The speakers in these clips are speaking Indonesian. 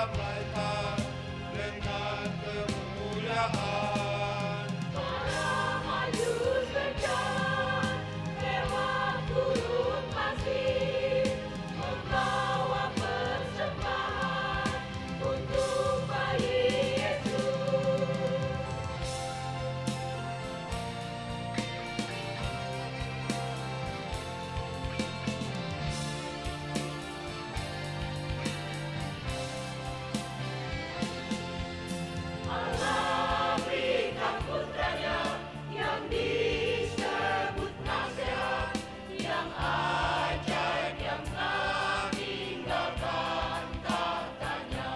damaikan dengan kemuliaan. Para majus berjalan lewat gurun pasir, membawa persembahan untuk bayi Yesus. Allah berikan putranya yang disebut nasihat, yang ajaib, yang tak tinggalkan tahtanya.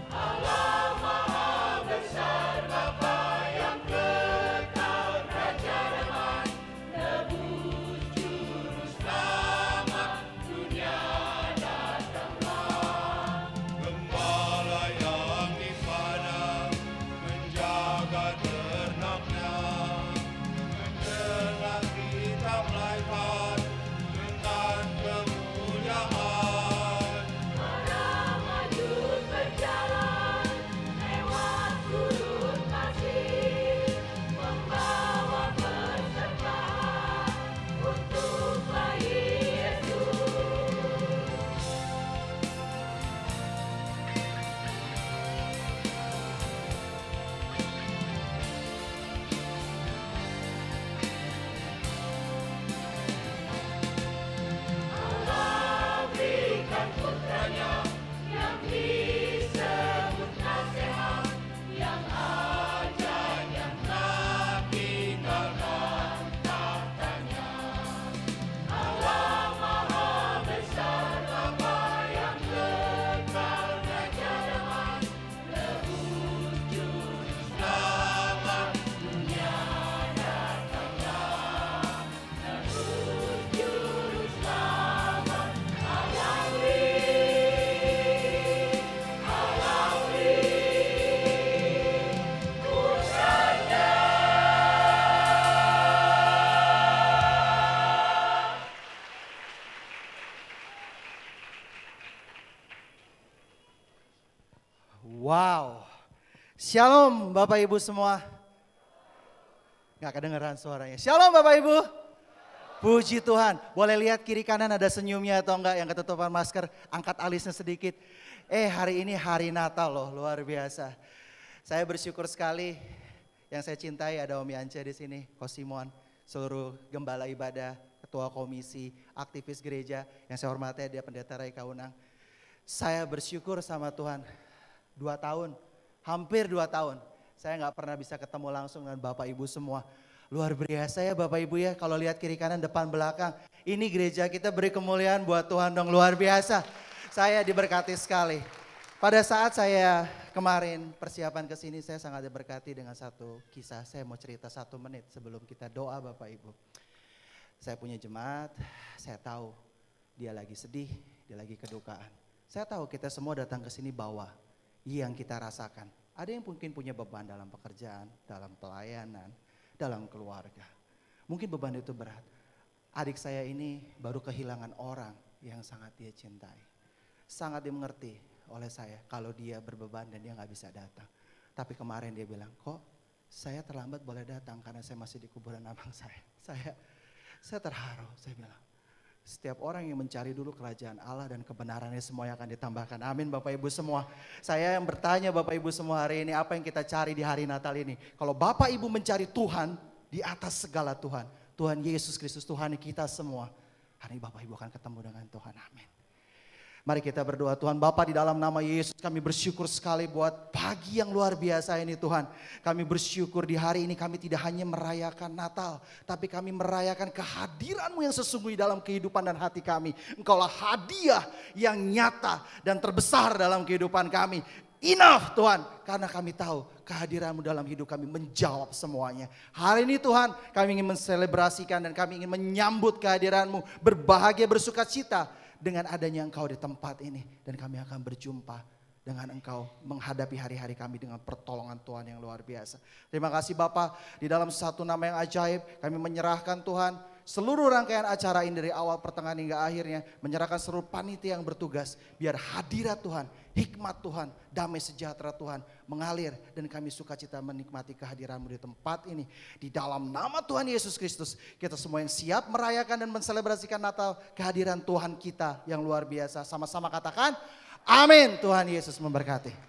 Allah Maha Besar, Bapa yang kekal, Raja damai, nebus juru selamat, dunia datanglah. Gembala yang di padang menjaga ternaknya, mendengar kita melaikat dengan kemuliaan. Para majus berjalan lewat gurun pasir, membawa persembahan untuk bayi Yesus. Allah berikan putranya yang disebut nasihat, yang ajaib, yang tak tinggalkan tahtanya. Allah Maha Besar, Bapa yang kekal, Raja damai, nebus juru selamat, dunia datanglah. Nebus juru selamat, Allah beri putranya. Wow. Shalom Bapak Ibu semua. Gak kedengeran suaranya. Shalom Bapak Ibu. Puji Tuhan. Boleh lihat kiri kanan ada senyumnya atau enggak yang ketutupan masker. Angkat alisnya sedikit. Hari ini hari Natal loh, luar biasa. Saya bersyukur sekali. Yang saya cintai ada Om Yance di sini, Ko Simon, seluruh gembala ibadah, ketua komisi, aktivis gereja. Yang saya hormati dia Pendeta Ray Kaunang. Saya bersyukur sama Tuhan. 2 tahun, hampir 2 tahun. Saya nggak pernah bisa ketemu langsung dengan Bapak Ibu semua. Luar biasa ya Bapak Ibu ya, kalau lihat kiri kanan depan belakang. Ini gereja kita beri kemuliaan buat Tuhan dong, luar biasa. Saya diberkati sekali. Pada saat saya kemarin persiapan ke sini, saya sangat diberkati dengan satu kisah. Saya mau cerita 1 menit sebelum kita doa Bapak Ibu. Saya punya jemaat, saya tahu dia lagi sedih, dia lagi kedukaan. Saya tahu kita semua datang ke sini bawa yang kita rasakan. Ada yang mungkin punya beban dalam pekerjaan, dalam pelayanan, dalam keluarga. Mungkin beban itu berat. Adik saya ini baru kehilangan orang yang sangat dia cintai. Sangat dimengerti oleh saya kalau dia berbeban dan dia gak bisa datang. Tapi kemarin dia bilang, kok saya terlambat boleh datang karena saya masih di kuburan abang saya. Saya terharu, saya bilang. Setiap orang yang mencari dulu kerajaan Allah dan kebenarannya semuanya akan ditambahkan. Amin Bapak Ibu semua. Saya yang bertanya Bapak Ibu semua hari ini, apa yang kita cari di hari Natal ini? Kalau Bapak Ibu mencari Tuhan di atas segala Tuhan. Tuhan Yesus Kristus, Tuhan kita semua. Hari ini Bapak Ibu akan ketemu dengan Tuhan. Amin. Mari kita berdoa. Tuhan Bapa, di dalam nama Yesus kami bersyukur sekali buat pagi yang luar biasa ini Tuhan. Kami bersyukur di hari ini kami tidak hanya merayakan Natal, tapi kami merayakan kehadiran-Mu yang sesungguhnya dalam kehidupan dan hati kami. Engkaulah hadiah yang nyata dan terbesar dalam kehidupan kami. Enough Tuhan, karena kami tahu kehadiran-Mu dalam hidup kami menjawab semuanya. Hari ini Tuhan kami ingin menselebrasikan dan kami ingin menyambut kehadiran-Mu, berbahagia bersuka cita dengan adanya Engkau di tempat ini. Dan kami akan berjumpa dengan Engkau, menghadapi hari-hari kami dengan pertolongan Tuhan yang luar biasa. Terima kasih Bapa, di dalam satu nama yang ajaib kami menyerahkan Tuhan seluruh rangkaian acara ini dari awal pertengahan hingga akhirnya, menyerahkan seluruh panitia yang bertugas, biar hadirat Tuhan, hikmat Tuhan, damai sejahtera Tuhan mengalir dan kami sukacita menikmati kehadiran-Mu di tempat ini. Di dalam nama Tuhan Yesus Kristus, kita semua yang siap merayakan dan menselebrasikan Natal, kehadiran Tuhan kita yang luar biasa. Sama-sama katakan, amin. Tuhan Yesus memberkati.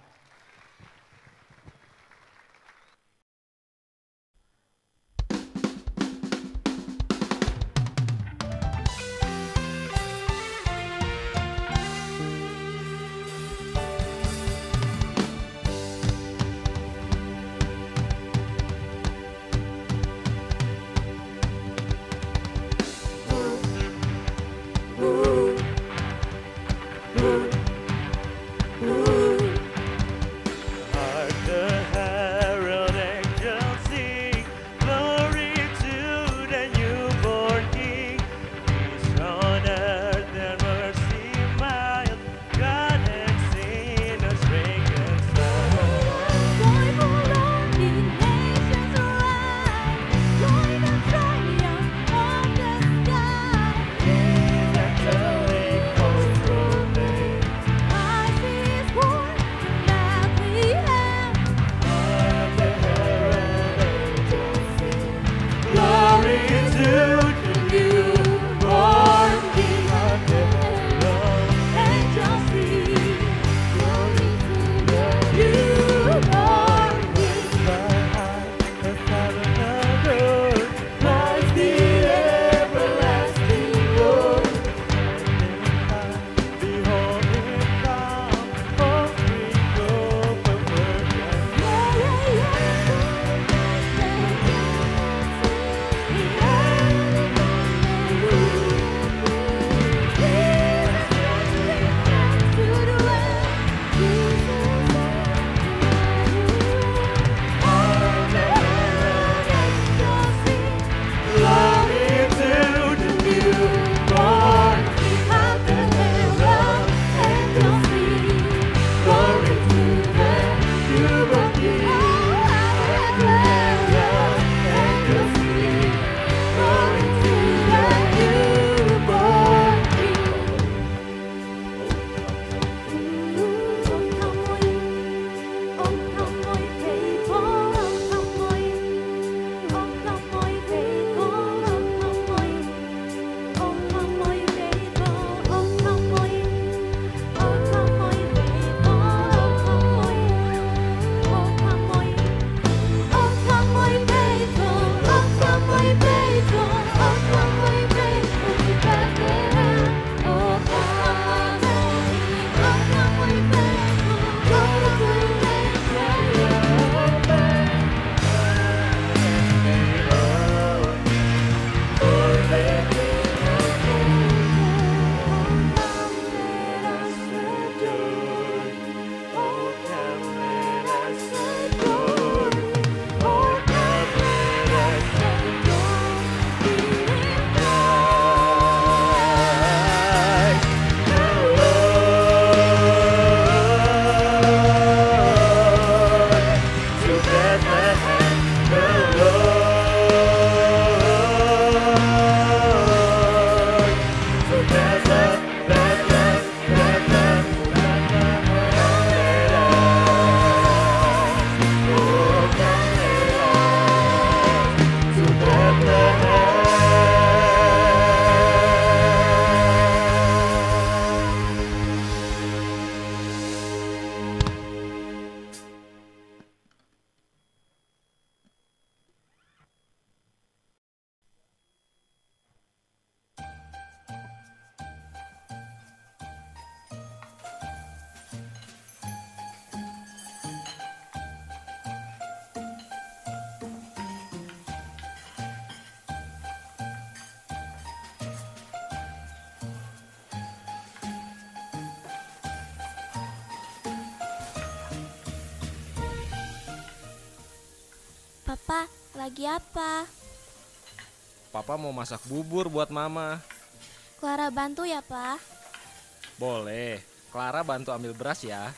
Papa, lagi apa? Papa mau masak bubur buat Mama. Clara bantu ya, Pak? Boleh, Clara bantu ambil beras ya.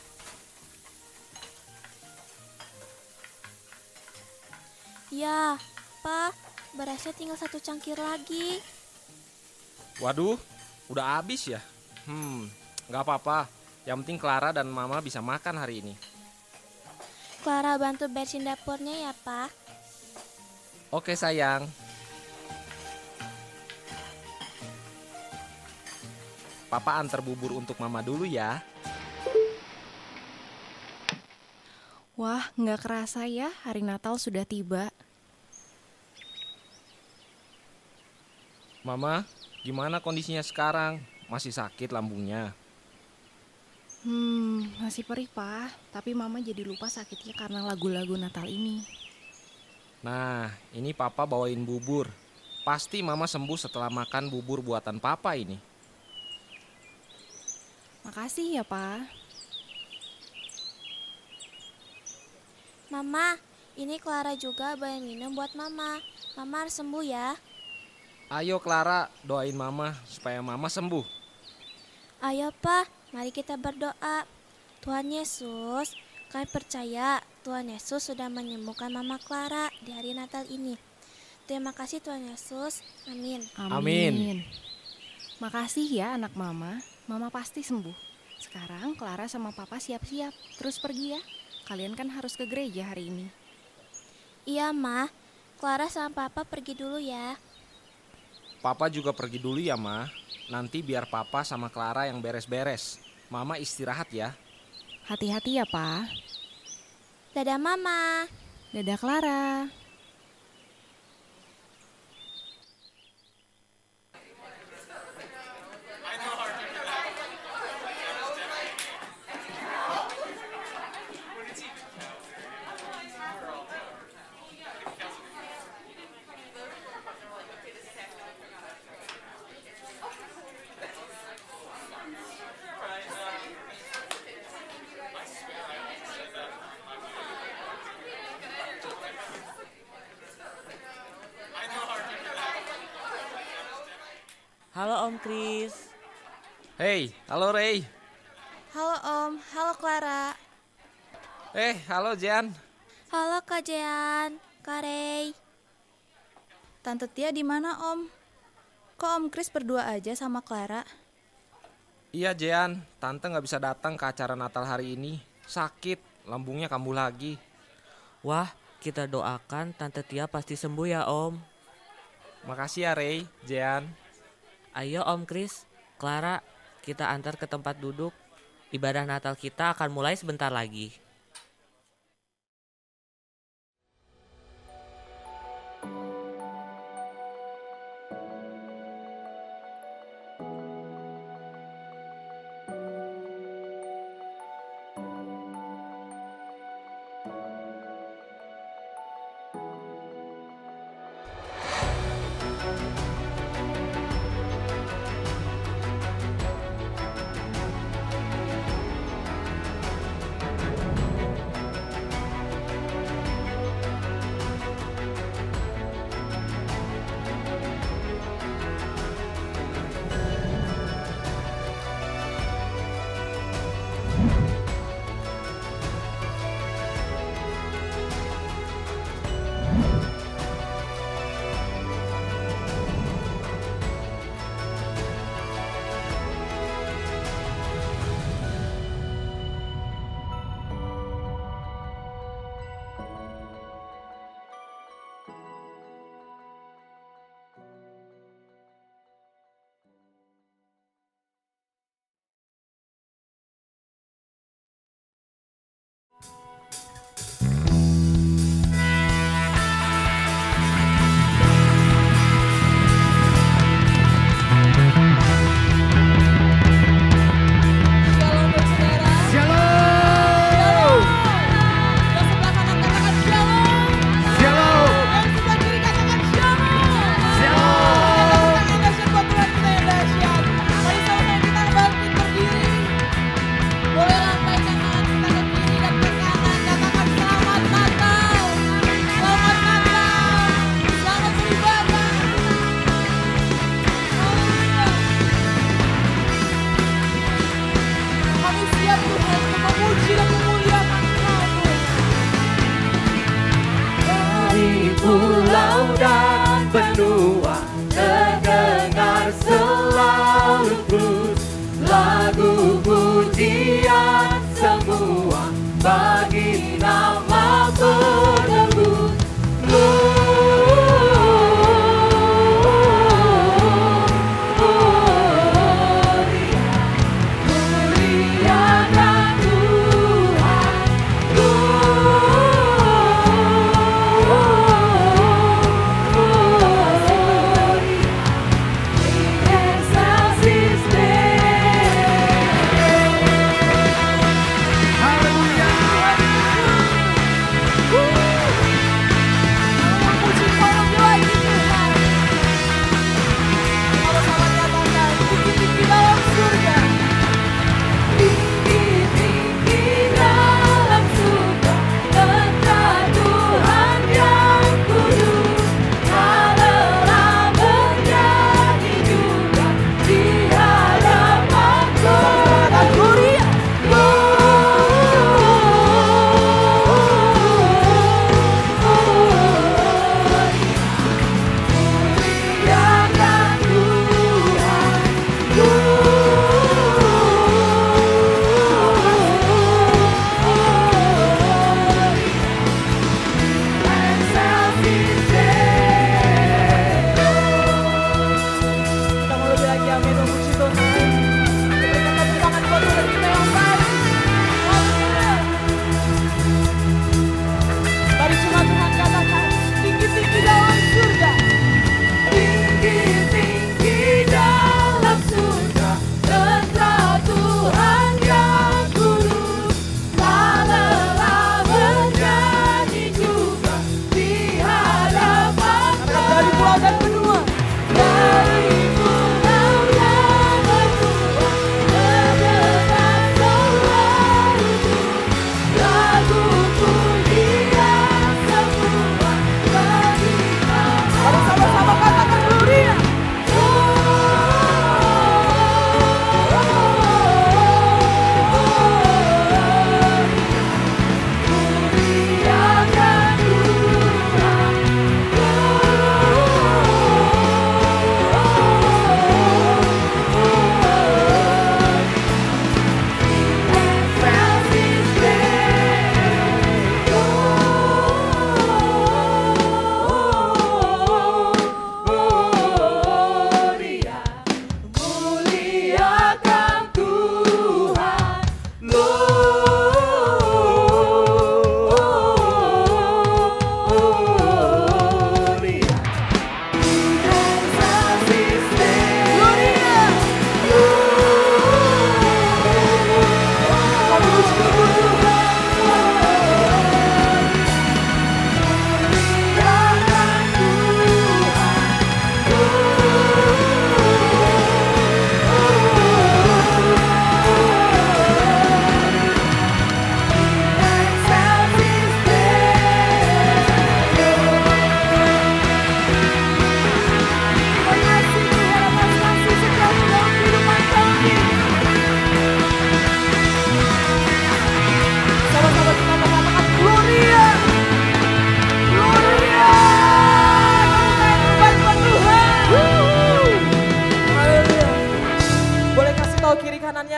Ya, Pak, berasnya tinggal 1 cangkir lagi. Waduh, udah habis ya? Nggak apa-apa. Yang penting Clara dan Mama bisa makan hari ini. Clara bantu bersihin dapurnya ya, Pak. Oke sayang. Papa antar bubur untuk Mama dulu ya. Wah, nggak kerasa ya hari Natal sudah tiba. Mama, gimana kondisinya sekarang? Masih sakit lambungnya? Masih perih, Pak. Tapi Mama jadi lupa sakitnya karena lagu-lagu Natal ini. Nah, ini Papa bawain bubur. Pasti Mama sembuh setelah makan bubur buatan Papa ini. Makasih ya, Pak. Mama, ini Clara juga bawain minum buat Mama. Mama harus sembuh ya. Ayo Clara, doain Mama supaya Mama sembuh. Ayo, Pak, mari kita berdoa. Tuhan Yesus, kami percaya Tuhan Yesus sudah menyembuhkan Mama Clara di hari Natal ini. Terima kasih Tuhan Yesus. Amin. Amin. Makasih ya anak Mama. Mama pasti sembuh. Sekarang Clara sama Papa siap-siap. Terus pergi ya. Kalian kan harus ke gereja hari ini. Iya, Ma. Clara sama Papa pergi dulu ya. Papa juga pergi dulu ya, Ma. Nanti biar Papa sama Clara yang beres-beres. Mama istirahat ya. Hati-hati ya, Pak. Dadah, Mama. Dadah, Clara. Halo Om Kris. Hey, halo Ray. Halo Om, halo Clara. Halo Jan. Halo Kak Jean, Kak Ray. Tante Tia di mana Om? Kok Om Kris berdua aja sama Clara? Iya Jean, Tante nggak bisa datang ke acara Natal hari ini. Sakit, lambungnya kambuh lagi. Wah, kita doakan Tante Tia pasti sembuh ya Om. Makasih ya Ray, Jean. Ayo Om Kris, Clara, kita antar ke tempat duduk. Ibadah Natal kita akan mulai sebentar lagi. penebus, lagu pujian semua bagi nama penebus. Muliakan Tuhan,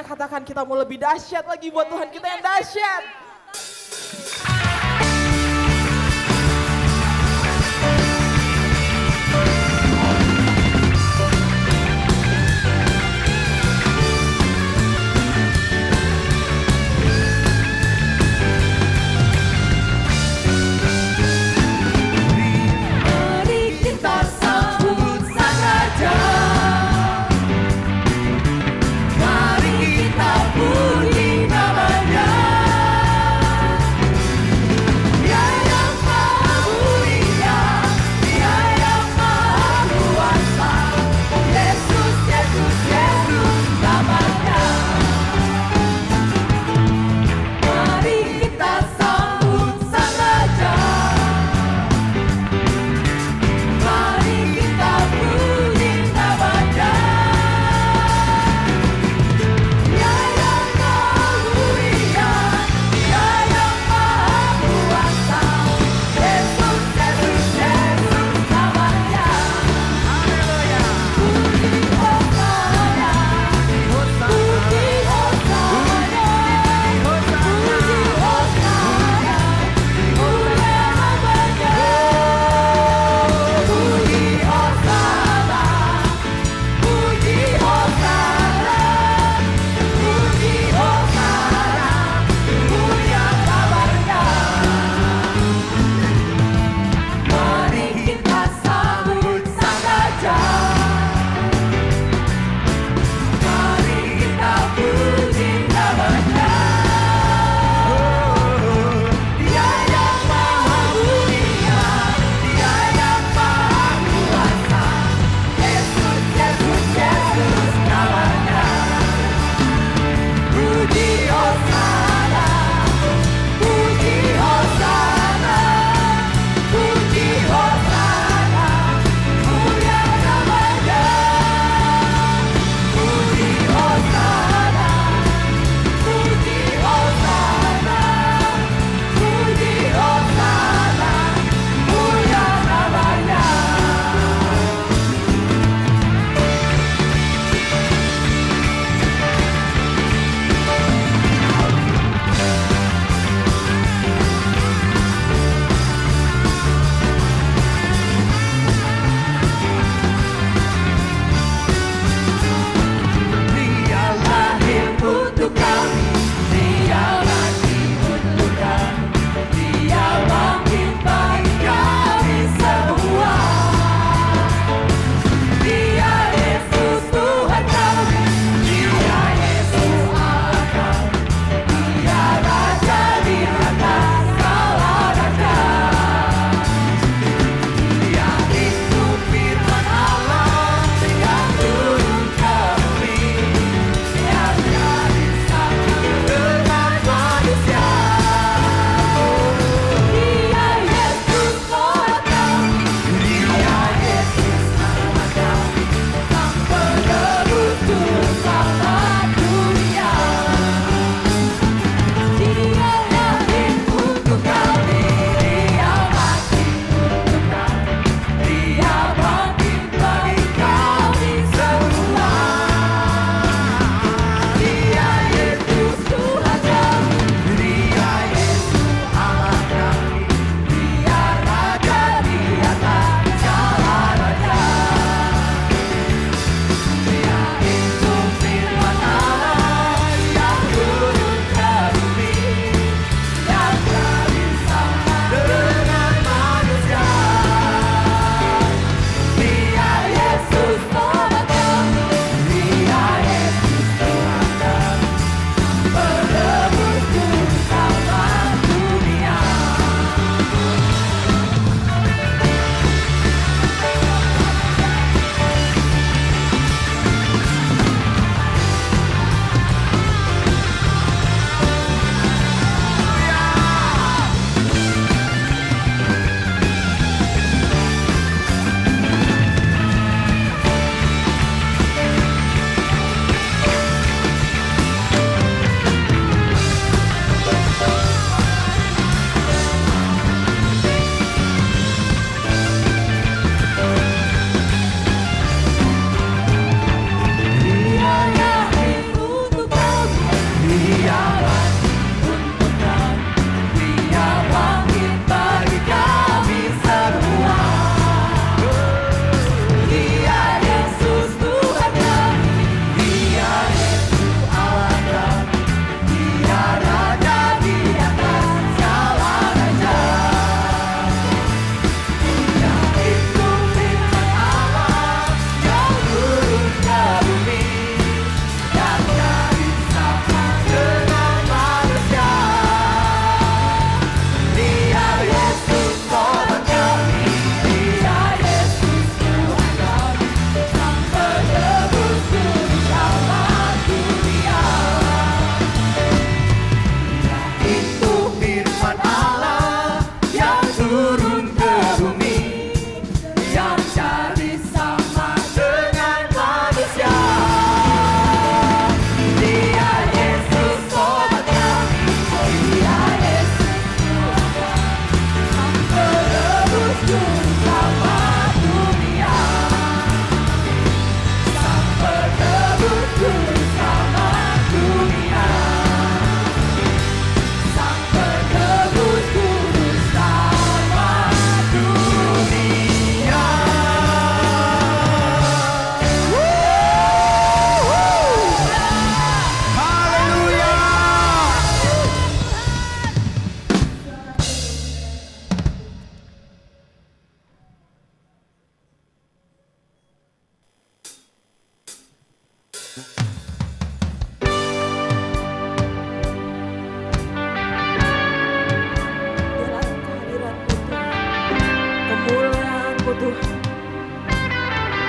katakan kita mau lebih dahsyat lagi buat Tuhan kita yang dahsyat. Mari kita puji namanya.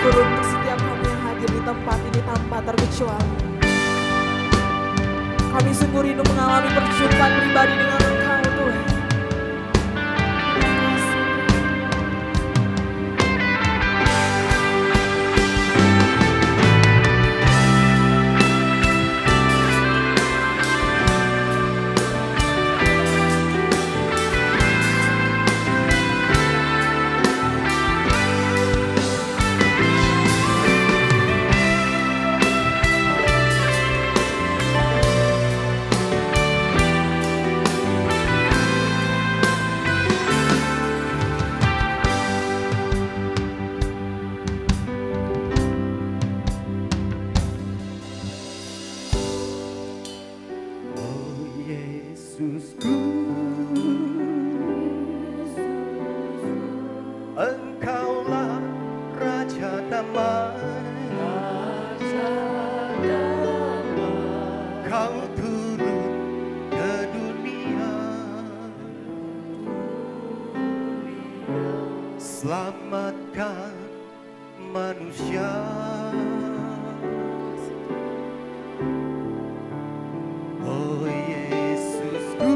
Syukur untuk setiap kami yang hadir di tempat ini tanpa terkecuali. Kami sungguh rindu mengalami perjumpaan pribadi dengan Engkau, Tuhan. Terima kasih. Yesusku, Engkaulah Raja Damai, Kau turun ke dunia, selamatkan manusia. Oh Yesusku,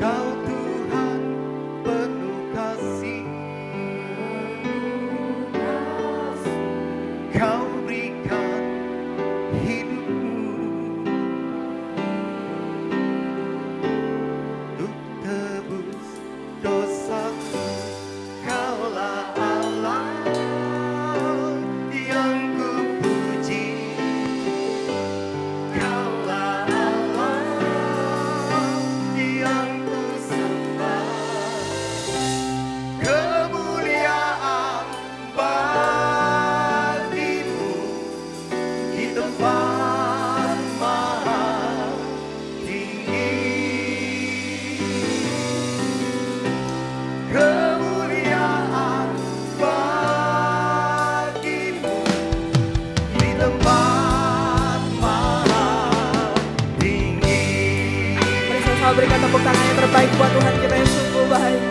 Kau Tuhan penuh kasih, Kau berikan hidupmu untuk tebus dosaku. Kaulah Allah yang ku puji, Kaulah Allah yang ku sembah. Kemuliaan bagimu di tempat maha tinggi. Kemuliaan bagimu di tempat maha tinggi. Mari sama-sama berikan tepuk tangan yang terbaik buat Tuhan kita yang sungguh baik.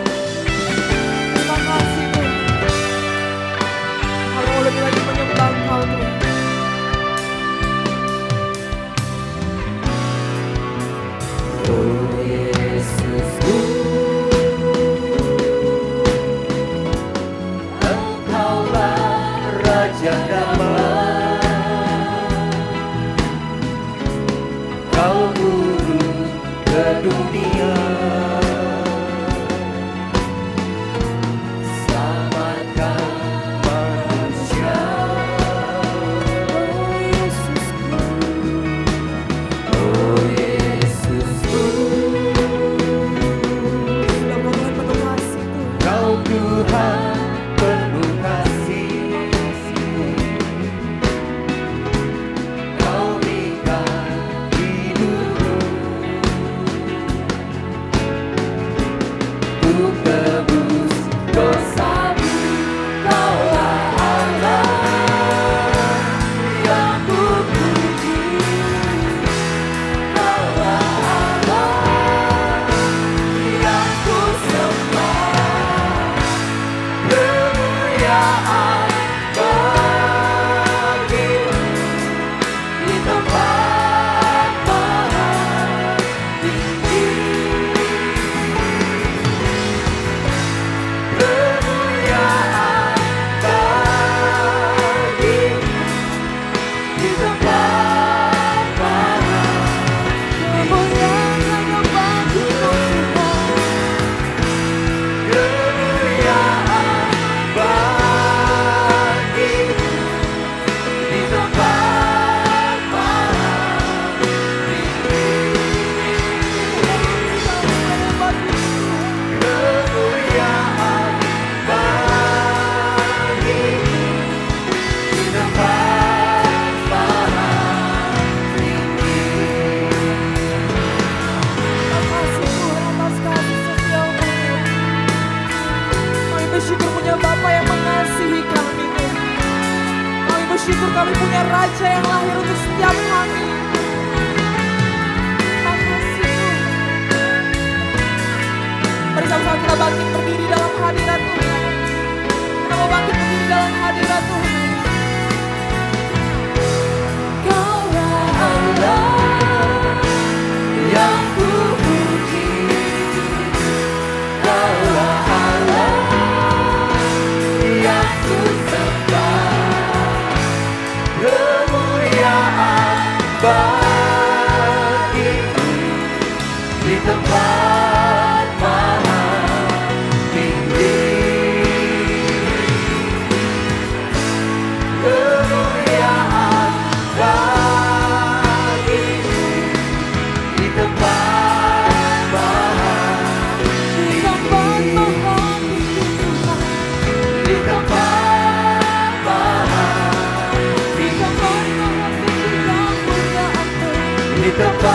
Terima kasih Tuhan. Kami mau lebih lagi menyembah Engkau Tuhan. Oh Yesusku, Engkaulah Raja damai. Kau turun ke dunia, selamatkan manusia. Oh Yesusku, oh Yesusku, Kau Tuhan penuh kasih. Kau berikan hidupmu untuk tebus dosamu. Kaulah Allah yang ku puji, Kaulah Allah yang ku sembah. Kemuliaan bagimu di tempat maha tinggi. Kemuliaan bagimu di tempat maha tinggi. Kemuliaan bagimu di tempat maha tinggi. Kemuliaan bagimu di tempat maha tinggi. Terima kasih Tuhan atas kasih setiamu. Kami bersyukur punya Bapa yang mengasihi kami Tuhan. Kami bersyukur kami punya Raja yang lahir untuk setiap kami. Terima kasih Tuhan. Mari sama-sama kita bangkit berdiri dalam hadirat Tuhan. Kita mau bangkit berdiri dalam hadirat Tuhan. Kaulah Allah yang ku puji, Kaulah Allah yang ku sembah. Kemuliaan bagimu di tempat maha tinggi. Kemuliaan bagimu di tempat maha tinggi. Di tempat maha tinggi. Di tempat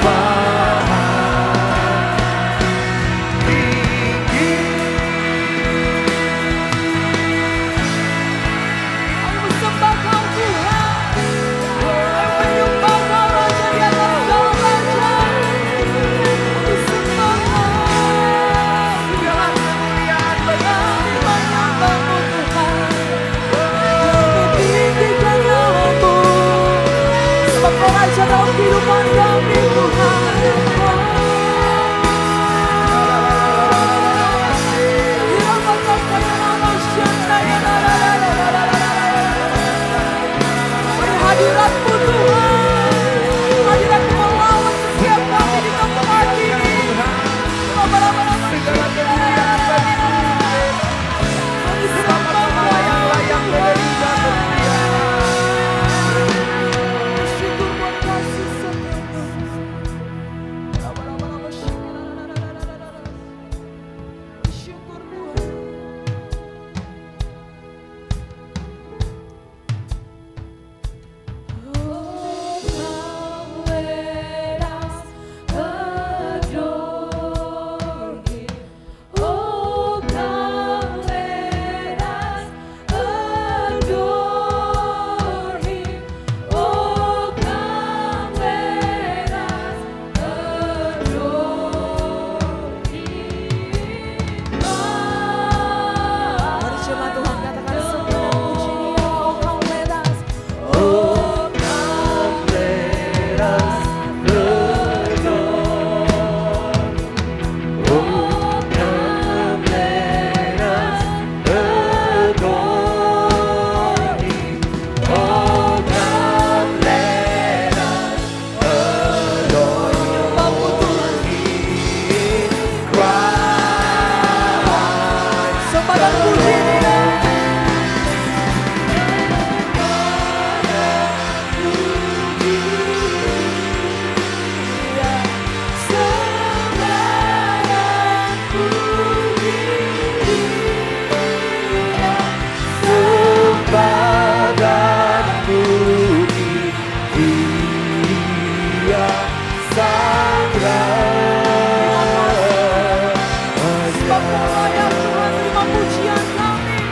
maha tinggi. Kami sembah Kau Tuhan. Kami menyembah Kau Raja di atas segala raja. Kami sembah Kau. Segala kemuliaan bagi menyembah-Mu Tuhan. Yang tinggikan namamu. Sebab Beri hadirat-Mu Tuhan. Hadirat-Mu melawat setiap kami di tempat ini. Kami sedang bangga yang layak Tuhan. Bersyukur buat kasih setia-Mu. Bersyukur Tuhan. Mari jemaat Tuhan katakan semua puji Dia. Oh come let us. Sembah dan puji Dia. Sebab Kau layak Tuhan, terima pujian kami.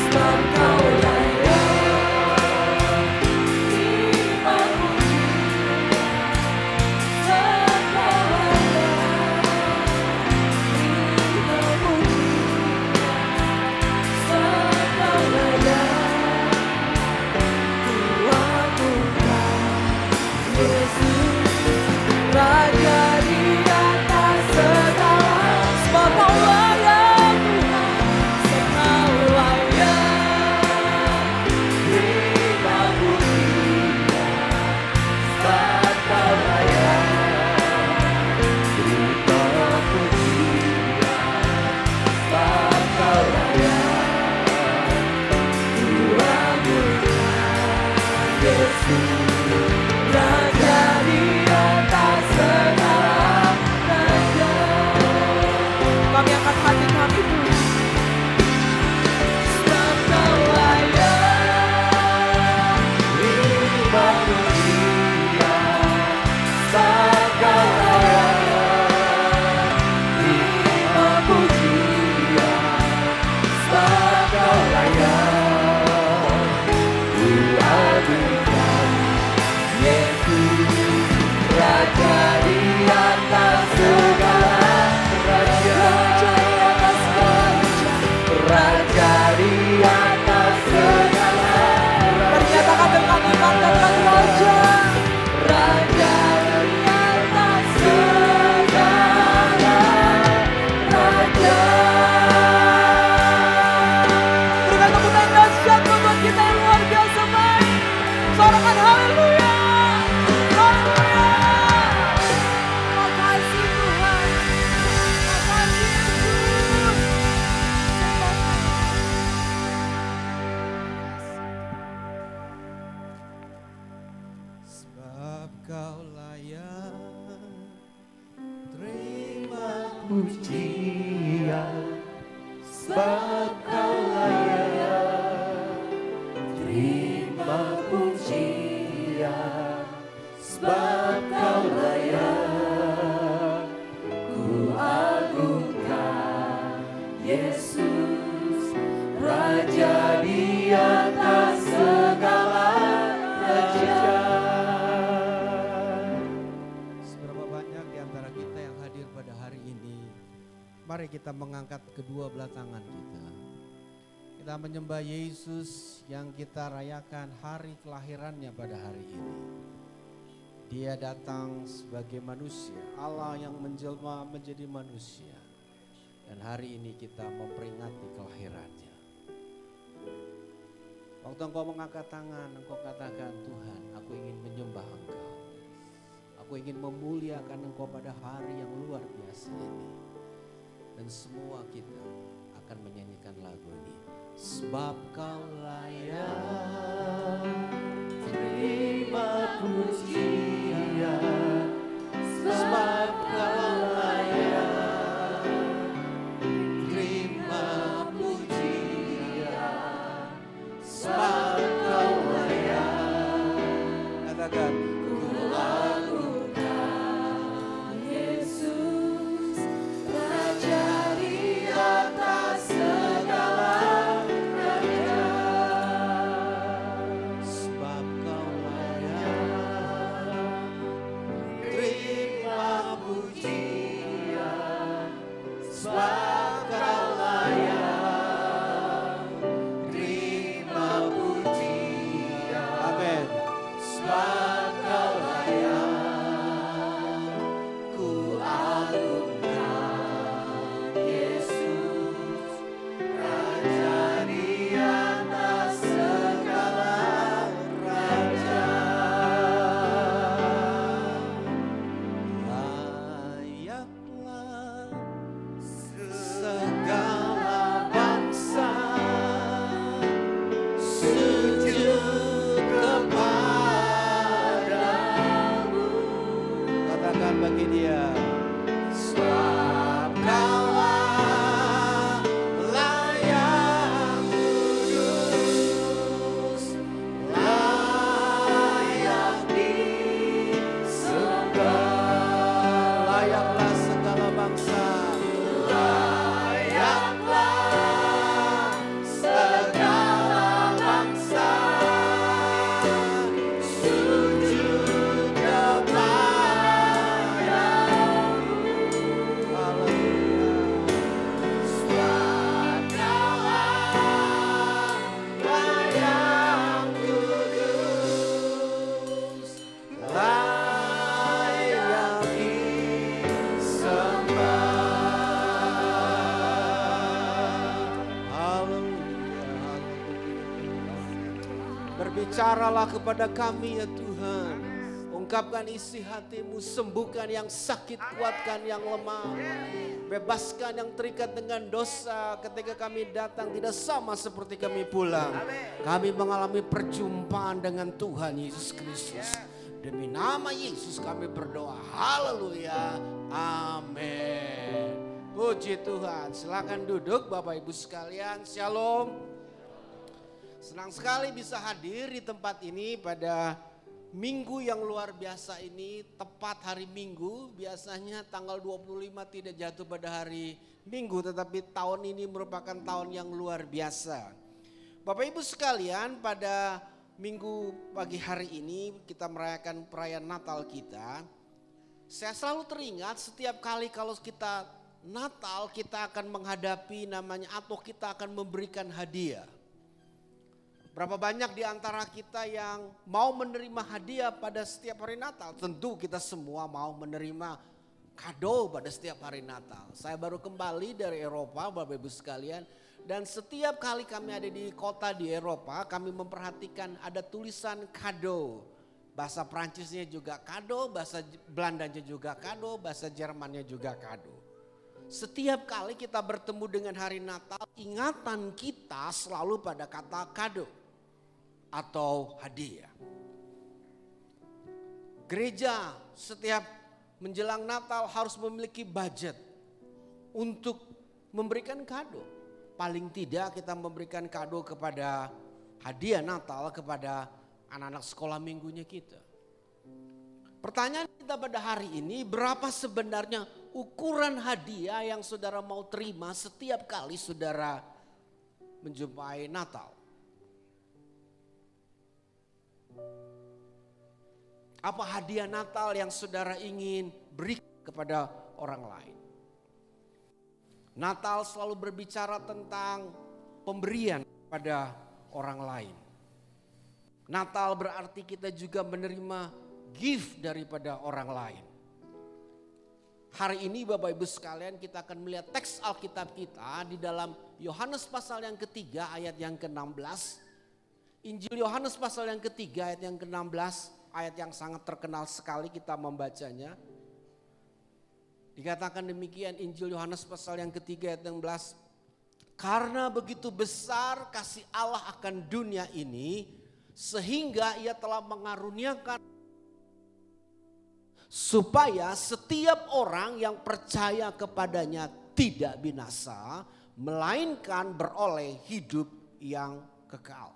Sebab Kau layak, terima pujian. Sebab Kau layak, terima pujian. Sebab Kau layak, Tuhan Tuhan Yesus, Raja di atas segala. Sebab Kau layak Tuhan, sebab Kau layak, terima pujian. Sebab Kau layak, terima pujian. Sebab Kau layak, Tuhan Tuhan Yesus, Raja di atas segala raja. Kami angkat hati kami Tuhan. Sebab Kau layak, terima pujian. Sebab Kau layak, terima pujian. Sebab Kau layak, Tuhan Tuhan Yesus, Raja di atas segala raja. Raja di atas segala raja. Pernyatakan dengan iman katakan Raja. Raja di atas segala raja. Berikan tepuk tangan dahsyat buat kita yang luar biasa baik. Sorakan haleluya. Haleluya. Makasih Tuhan. Makasih Yesus. Sebab Kau layak, terima pujian. Sebab Kau layak, terima pujian. Sebab Kau layak, ku agungkan Yesus, Raja di atas segala raja. Seberapa banyak di antara kita yang hadir pada hari ini, mari kita mengangkat kedua belah tangan kita. Kita menyembah Yesus yang kita rayakan hari kelahirannya pada hari ini. Dia datang sebagai manusia, Allah yang menjelma menjadi manusia. Dan hari ini kita memperingati kelahirannya. Waktu engkau mengangkat tangan, engkau katakan, Tuhan, aku ingin menyembah engkau. Aku ingin memuliakan engkau pada hari yang luar biasa ini. Dan semua kita akan menyanyikan lagu ini. Sebab kau layak terima pujian, sebab kau layak terima pujian, sebab kau layak. Katakan, ku agungkan Yesus, Raja di atas segala raja. Sebab kau layak terima pujian, sebab kau layak terima pujian. Amin. Sebab kau layak, ku agungkan Yesus, Raja di atas segala raja. Layaklah segala bangsa sujud kepadamu. Katakan bagi dia, sebab Kaulah layak kudus, layak disembah. Layaklah segala bangsa, layaklah segala bangsa sujud kepadamu. Haleluya. Sebab Kaulah layak kudus, layak disembah. Haleluya. Berbicaralah kepada kami ya Tuhan. Ungkapkan isi hatimu, sembuhkan yang sakit, kuatkan yang lemah. Bebaskan yang terikat dengan dosa. Ketika kami datang tidak sama seperti kami pulang. Kami mengalami perjumpaan dengan Tuhan Yesus Kristus. Demi nama Yesus kami berdoa. Haleluya. Amin. Puji Tuhan. Silakan duduk Bapak Ibu sekalian. Shalom. Senang sekali bisa hadir di tempat ini pada minggu yang luar biasa ini, tepat hari Minggu. Biasanya tanggal 25 tidak jatuh pada hari Minggu, tetapi tahun ini merupakan tahun yang luar biasa. Bapak Ibu sekalian, pada minggu pagi hari ini kita merayakan perayaan Natal kita. Saya selalu teringat setiap kali kalau kita Natal kita akan menghadapi namanya atau kita akan memberikan hadiah. Berapa banyak di antara kita yang mau menerima hadiah pada setiap hari Natal? Tentu kita semua mau menerima kado pada setiap hari Natal. Saya baru kembali dari Eropa Bapak Ibu sekalian. Dan setiap kali kami ada di kota di Eropa, kami memperhatikan ada tulisan kado. Bahasa Prancisnya juga kado, bahasa Belandanya juga kado, bahasa Jermannya juga kado. Setiap kali kita bertemu dengan hari Natal, ingatan kita selalu pada kata kado atau hadiah. Gereja setiap menjelang Natal harus memiliki budget untuk memberikan kado. Paling tidak kita memberikan kado kepada hadiah Natal kepada anak-anak sekolah minggunya kita. Pertanyaan kita pada hari ini, berapa sebenarnya ukuran hadiah yang saudara mau terima setiap kali saudara menjumpai Natal? Apa hadiah Natal yang saudara ingin beri kepada orang lain? Natal selalu berbicara tentang pemberian pada orang lain. Natal berarti kita juga menerima gift daripada orang lain. Hari ini Bapak Ibu sekalian kita akan melihat teks Alkitab kita di dalam Yohanes pasal yang ketiga ayat yang ke-16. Injil Yohanes pasal yang ketiga ayat yang ke-16, ayat yang sangat terkenal sekali kita membacanya. Dikatakan demikian Injil Yohanes pasal yang ketiga ayat 16. Karena begitu besar kasih Allah akan dunia ini sehingga ia telah mengaruniakan supaya setiap orang yang percaya kepadanya tidak binasa melainkan beroleh hidup yang kekal.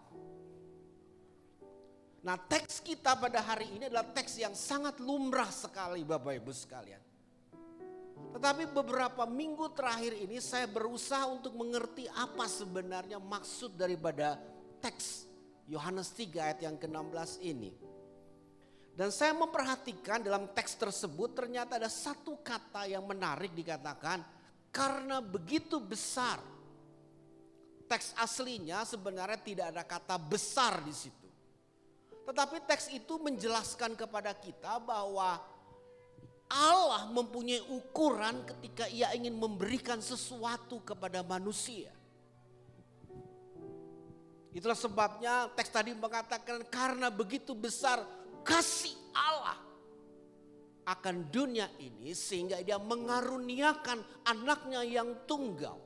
Nah, teks kita pada hari ini adalah teks yang sangat lumrah sekali Bapak Ibu sekalian. Tetapi beberapa minggu terakhir ini saya berusaha untuk mengerti apa sebenarnya maksud daripada teks Yohanes 3 ayat yang ke-16 ini. Dan saya memperhatikan dalam teks tersebut ternyata ada satu kata yang menarik dikatakan karena begitu besar. Teks aslinya sebenarnya tidak ada kata besar di situ. Tetapi teks itu menjelaskan kepada kita bahwa Allah mempunyai ukuran ketika ia ingin memberikan sesuatu kepada manusia. Itulah sebabnya teks tadi mengatakan karena begitu besar kasih Allah akan dunia ini sehingga dia mengaruniakan anaknya yang tunggal.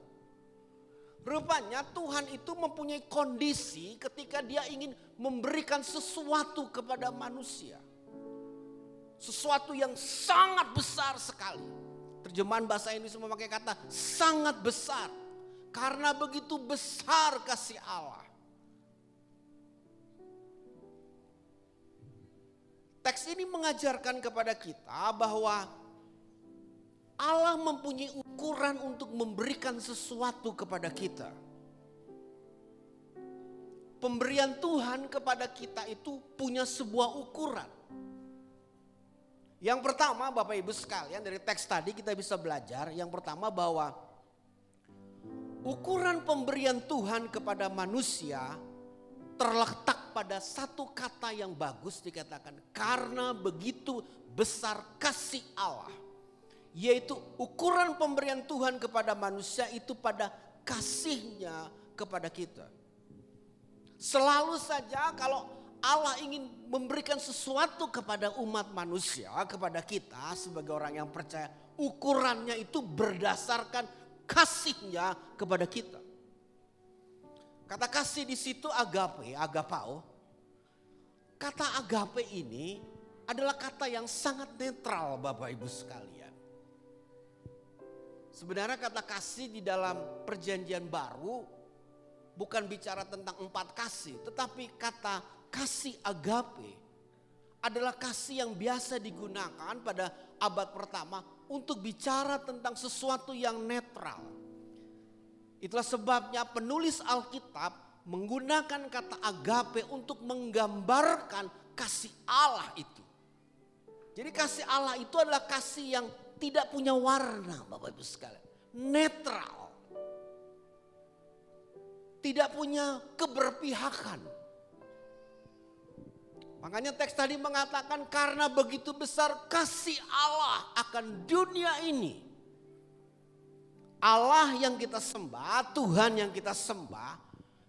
Rupanya Tuhan itu mempunyai kondisi ketika dia ingin memberikan sesuatu kepada manusia. Sesuatu yang sangat besar sekali. Terjemahan bahasa Indonesia memakai kata sangat besar. Karena begitu besar kasih Allah. Teks ini mengajarkan kepada kita bahwa Allah mempunyai ukuran untuk memberikan sesuatu kepada kita. Pemberian Tuhan kepada kita itu punya sebuah ukuran. Yang pertama Bapak Ibu sekalian dari teks tadi kita bisa belajar. Yang pertama bahwa ukuran pemberian Tuhan kepada manusia terletak pada satu kata yang bagus dikatakan. Karena begitu besar kasih Allah. Yaitu ukuran pemberian Tuhan kepada manusia itu pada kasihnya kepada kita. Selalu saja kalau Allah ingin memberikan sesuatu kepada umat manusia, kepada kita sebagai orang yang percaya. Ukurannya itu berdasarkan kasihnya kepada kita. Kata kasih di situ agape, agapao. Kata agape ini adalah kata yang sangat netral Bapak Ibu sekalian. Sebenarnya kata kasih di dalam perjanjian baru bukan bicara tentang 4 kasih. Tetapi kata kasih agape adalah kasih yang biasa digunakan pada abad pertama untuk bicara tentang sesuatu yang netral. Itulah sebabnya penulis Alkitab menggunakan kata agape untuk menggambarkan kasih Allah itu. Jadi kasih Allah itu adalah kasih yang tidak punya warna Bapak Ibu sekalian. Netral. Tidak punya keberpihakan. Makanya teks tadi mengatakan karena begitu besar kasih Allah akan dunia ini. Allah yang kita sembah, Tuhan yang kita sembah,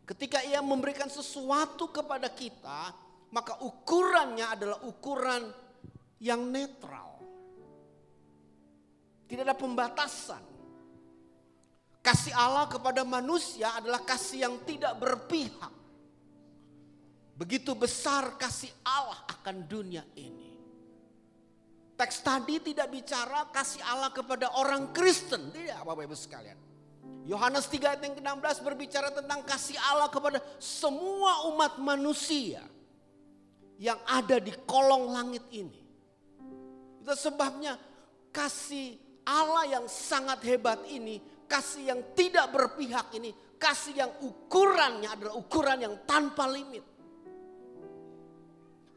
ketika ia memberikan sesuatu kepada kita, maka ukurannya adalah ukuran yang netral. Tidak ada pembatasan. Kasih Allah kepada manusia adalah kasih yang tidak berpihak. Begitu besar kasih Allah akan dunia ini. Teks tadi tidak bicara kasih Allah kepada orang Kristen. Tidak Bapak Ibu sekalian. Yohanes 3 ayat yang ke-16 berbicara tentang kasih Allah kepada semua umat manusia. Yang ada di kolong langit ini. Itu sebabnya kasih Allah yang sangat hebat ini. Kasih yang tidak berpihak ini. Kasih yang ukurannya adalah ukuran yang tanpa limit.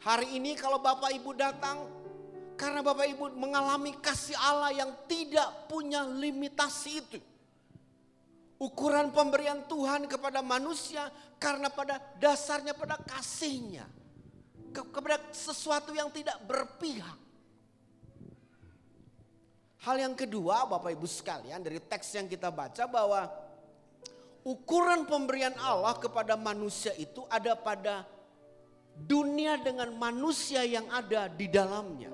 Hari ini kalau Bapak Ibu datang, karena Bapak Ibu mengalami kasih Allah yang tidak punya limitasi itu. Ukuran pemberian Tuhan kepada manusia karena pada dasarnya pada kasihnya. Kepada sesuatu yang tidak berpihak. Hal yang kedua Bapak Ibu sekalian dari teks yang kita baca bahwa ukuran pemberian Allah kepada manusia itu ada pada dunia dengan manusia yang ada di dalamnya.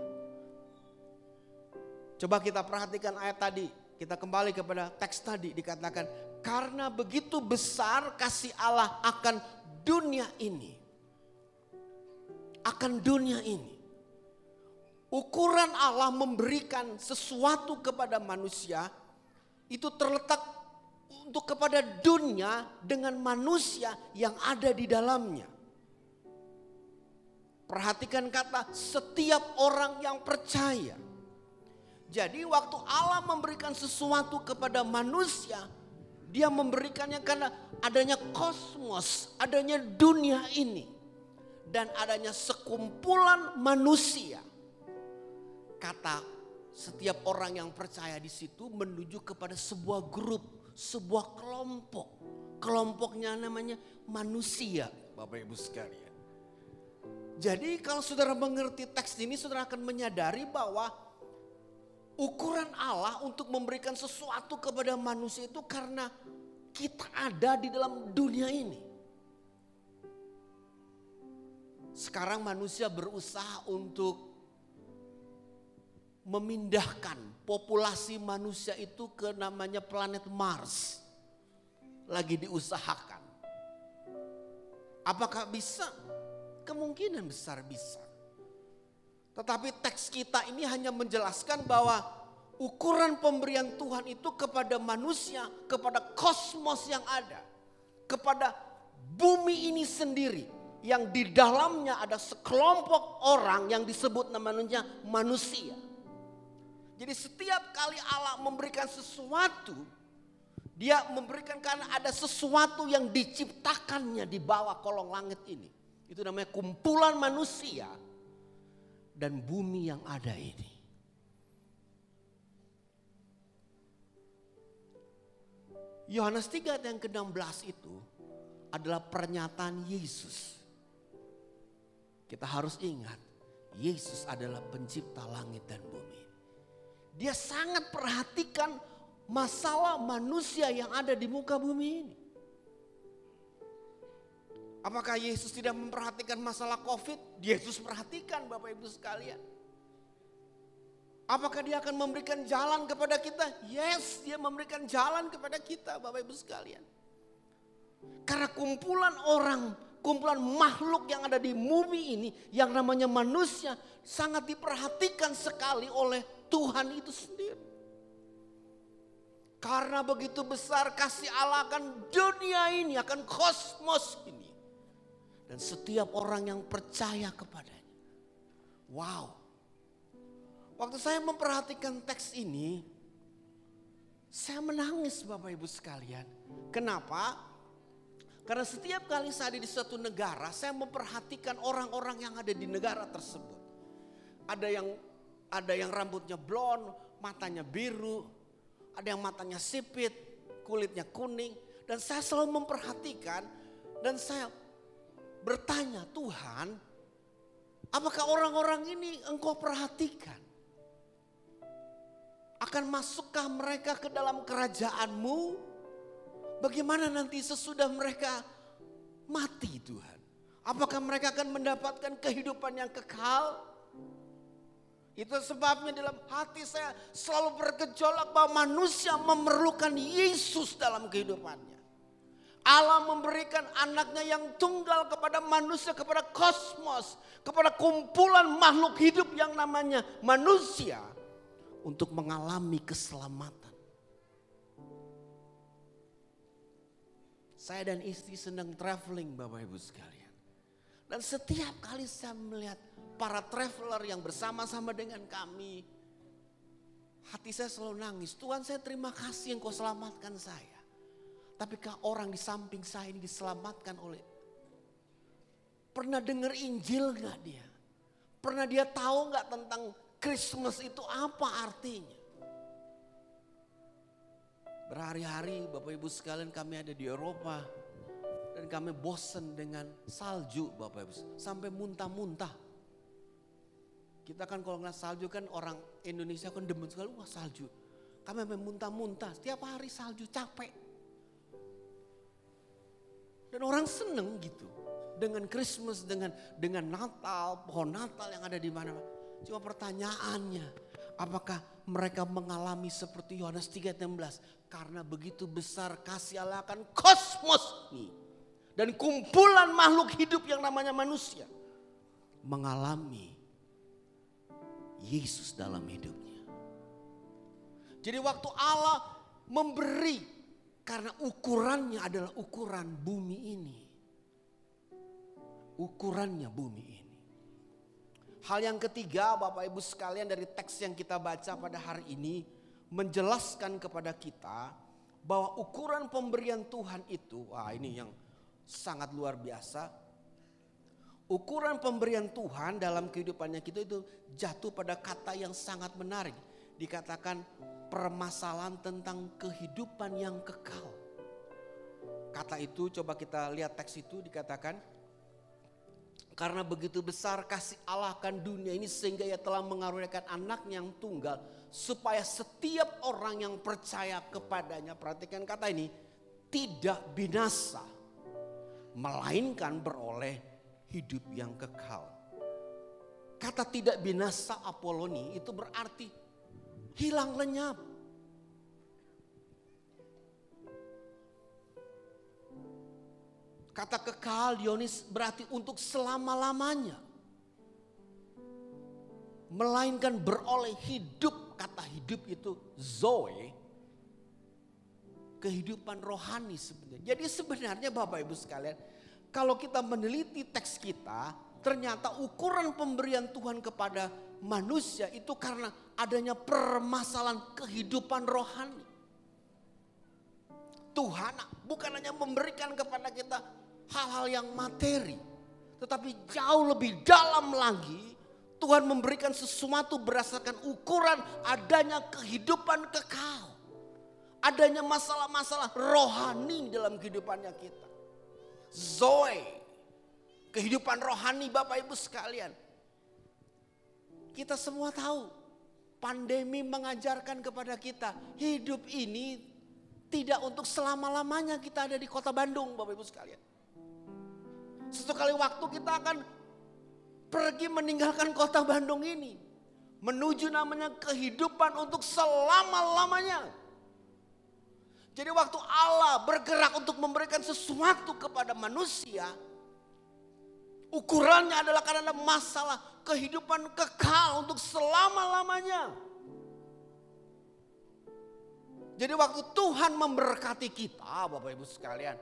Coba kita perhatikan ayat tadi. Kita kembali kepada teks tadi dikatakan. Karena begitu besar kasih Allah akan dunia ini. Akan dunia ini. Ukuran Allah memberikan sesuatu kepada manusia itu terletak untuk kepada dunia dengan manusia yang ada di dalamnya. Perhatikan kata setiap orang yang percaya. Jadi waktu Allah memberikan sesuatu kepada manusia, dia memberikannya karena adanya kosmos, adanya dunia ini. Dan adanya sekumpulan manusia. Kata setiap orang yang percaya di situ menuju kepada sebuah grup, sebuah kelompok. Kelompoknya namanya manusia, Bapak Ibu sekalian. Jadi kalau saudara mengerti teks ini, saudara akan menyadari bahwa ukuran Allah untuk memberikan sesuatu kepada manusia itu karena kita ada di dalam dunia ini. Sekarang manusia berusaha untuk memindahkan populasi manusia itu ke namanya planet Mars. Lagi diusahakan. Apakah bisa? Kemungkinan besar bisa. Tetapi teks kita ini hanya menjelaskan bahwa ukuran pemberian Tuhan itu kepada manusia, kepada kosmos yang ada. Kepada bumi ini sendiri. Yang di dalamnya ada sekelompok orang yang disebut namanya manusia. Jadi setiap kali Allah memberikan sesuatu, dia memberikan karena ada sesuatu yang diciptakannya di bawah kolong langit ini. Itu namanya kumpulan manusia dan bumi yang ada ini. Yohanes 3 ayat yang ke-16 itu adalah pernyataan Yesus. Kita harus ingat, Yesus adalah pencipta langit dan bumi. Dia sangat perhatikan masalah manusia yang ada di muka bumi ini. Apakah Yesus tidak memperhatikan masalah COVID? Yesus perhatikan Bapak Ibu sekalian. Apakah dia akan memberikan jalan kepada kita? Yes, dia memberikan jalan kepada kita Bapak Ibu sekalian. Karena kumpulan orang, kumpulan makhluk yang ada di bumi ini yang namanya manusia sangat diperhatikan sekali oleh Tuhan itu sendiri. Karena begitu besar kasih Allah akan dunia ini, akan kosmos ini. Dan setiap orang yang percaya kepadanya. Wow. Waktu saya memperhatikan teks ini, saya menangis Bapak Ibu sekalian. Kenapa? Karena setiap kali saya ada di suatu negara, saya memperhatikan orang-orang yang ada di negara tersebut. Ada yang rambutnya blond, matanya biru, ada yang matanya sipit, kulitnya kuning. Dan saya selalu memperhatikan dan saya bertanya, Tuhan, apakah orang-orang ini Engkau perhatikan? Akan masukkah mereka ke dalam kerajaan-Mu? Bagaimana nanti sesudah mereka mati Tuhan? Apakah mereka akan mendapatkan kehidupan yang kekal? Itu sebabnya dalam hati saya selalu bergejolak bahwa manusia memerlukan Yesus dalam kehidupannya. Allah memberikan anaknya yang tunggal kepada manusia, kepada kosmos, kepada kumpulan makhluk hidup yang namanya manusia untuk mengalami keselamatan. Saya dan istri sedang traveling Bapak Ibu sekalian. Dan setiap kali saya melihat para traveler yang bersama-sama dengan kami, hati saya selalu nangis. Tuhan, saya terima kasih Engkau selamatkan saya. Tapi orang di samping saya ini diselamatkan oleh, pernah dengar Injil gak dia? Pernah dia tahu gak tentang Christmas itu apa artinya? Berhari-hari Bapak Ibu sekalian kami ada di Eropa. Dan kami bosan dengan salju Bapak Ibu. Sampai muntah-muntah. Kita kan kalau ngeliat salju kan orang Indonesia kan demen sekali, wah salju. Kami sampai muntah-muntah, setiap hari salju capek. Dan orang seneng gitu. Dengan Christmas, dengan Natal, pohon Natal yang ada di mana-mana. Cuma pertanyaannya, apakah mereka mengalami seperti Yohanes 3:16? Karena begitu besar kasih Allah akan kosmos ini. Dan kumpulan makhluk hidup yang namanya manusia. Mengalami Yesus dalam hidupnya. Jadi waktu Allah memberi, karena ukurannya adalah ukuran bumi ini. Ukurannya bumi ini. Hal yang ketiga Bapak Ibu sekalian dari teks yang kita baca pada hari ini menjelaskan kepada kita bahwa ukuran pemberian Tuhan itu, wah ini yang sangat luar biasa. Ukuran pemberian Tuhan dalam kehidupannya kita itu jatuh pada kata yang sangat menarik. Dikatakan permasalahan tentang kehidupan yang kekal. Kata itu coba kita lihat teks itu dikatakan, karena begitu besar kasih Allah akan dunia ini sehingga ia telah mengaruniakan anaknya yang tunggal. Supaya setiap orang yang percaya kepadanya, perhatikan kata ini, tidak binasa. Melainkan beroleh hidup yang kekal. Kata tidak binasa Apoloni itu berarti hilang lenyap. Kata kekal Dionis berarti untuk selama-lamanya. Melainkan beroleh hidup. Kata hidup itu zoe. Kehidupan rohani sebenarnya. Jadi sebenarnya Bapak Ibu sekalian, kalau kita meneliti teks kita, ternyata ukuran pemberian Tuhan kepada manusia itu karena adanya permasalahan kehidupan rohani. Tuhan bukan hanya memberikan kepada kita hal-hal yang materi, tetapi jauh lebih dalam lagi Tuhan memberikan sesuatu berdasarkan ukuran adanya kehidupan kekal. Adanya masalah-masalah rohani dalam kehidupannya kita. Zoe, kehidupan rohani Bapak Ibu sekalian. Kita semua tahu pandemi mengajarkan kepada kita hidup ini tidak untuk selama-lamanya kita ada di kota Bandung Bapak Ibu sekalian. Suatu kali waktu kita akan pergi meninggalkan kota Bandung ini. Menuju namanya kehidupan untuk selama-lamanya. Jadi waktu Allah bergerak untuk memberikan sesuatu kepada manusia, ukurannya adalah karena masalah kehidupan kekal untuk selama-lamanya. Jadi waktu Tuhan memberkati kita Bapak Ibu sekalian,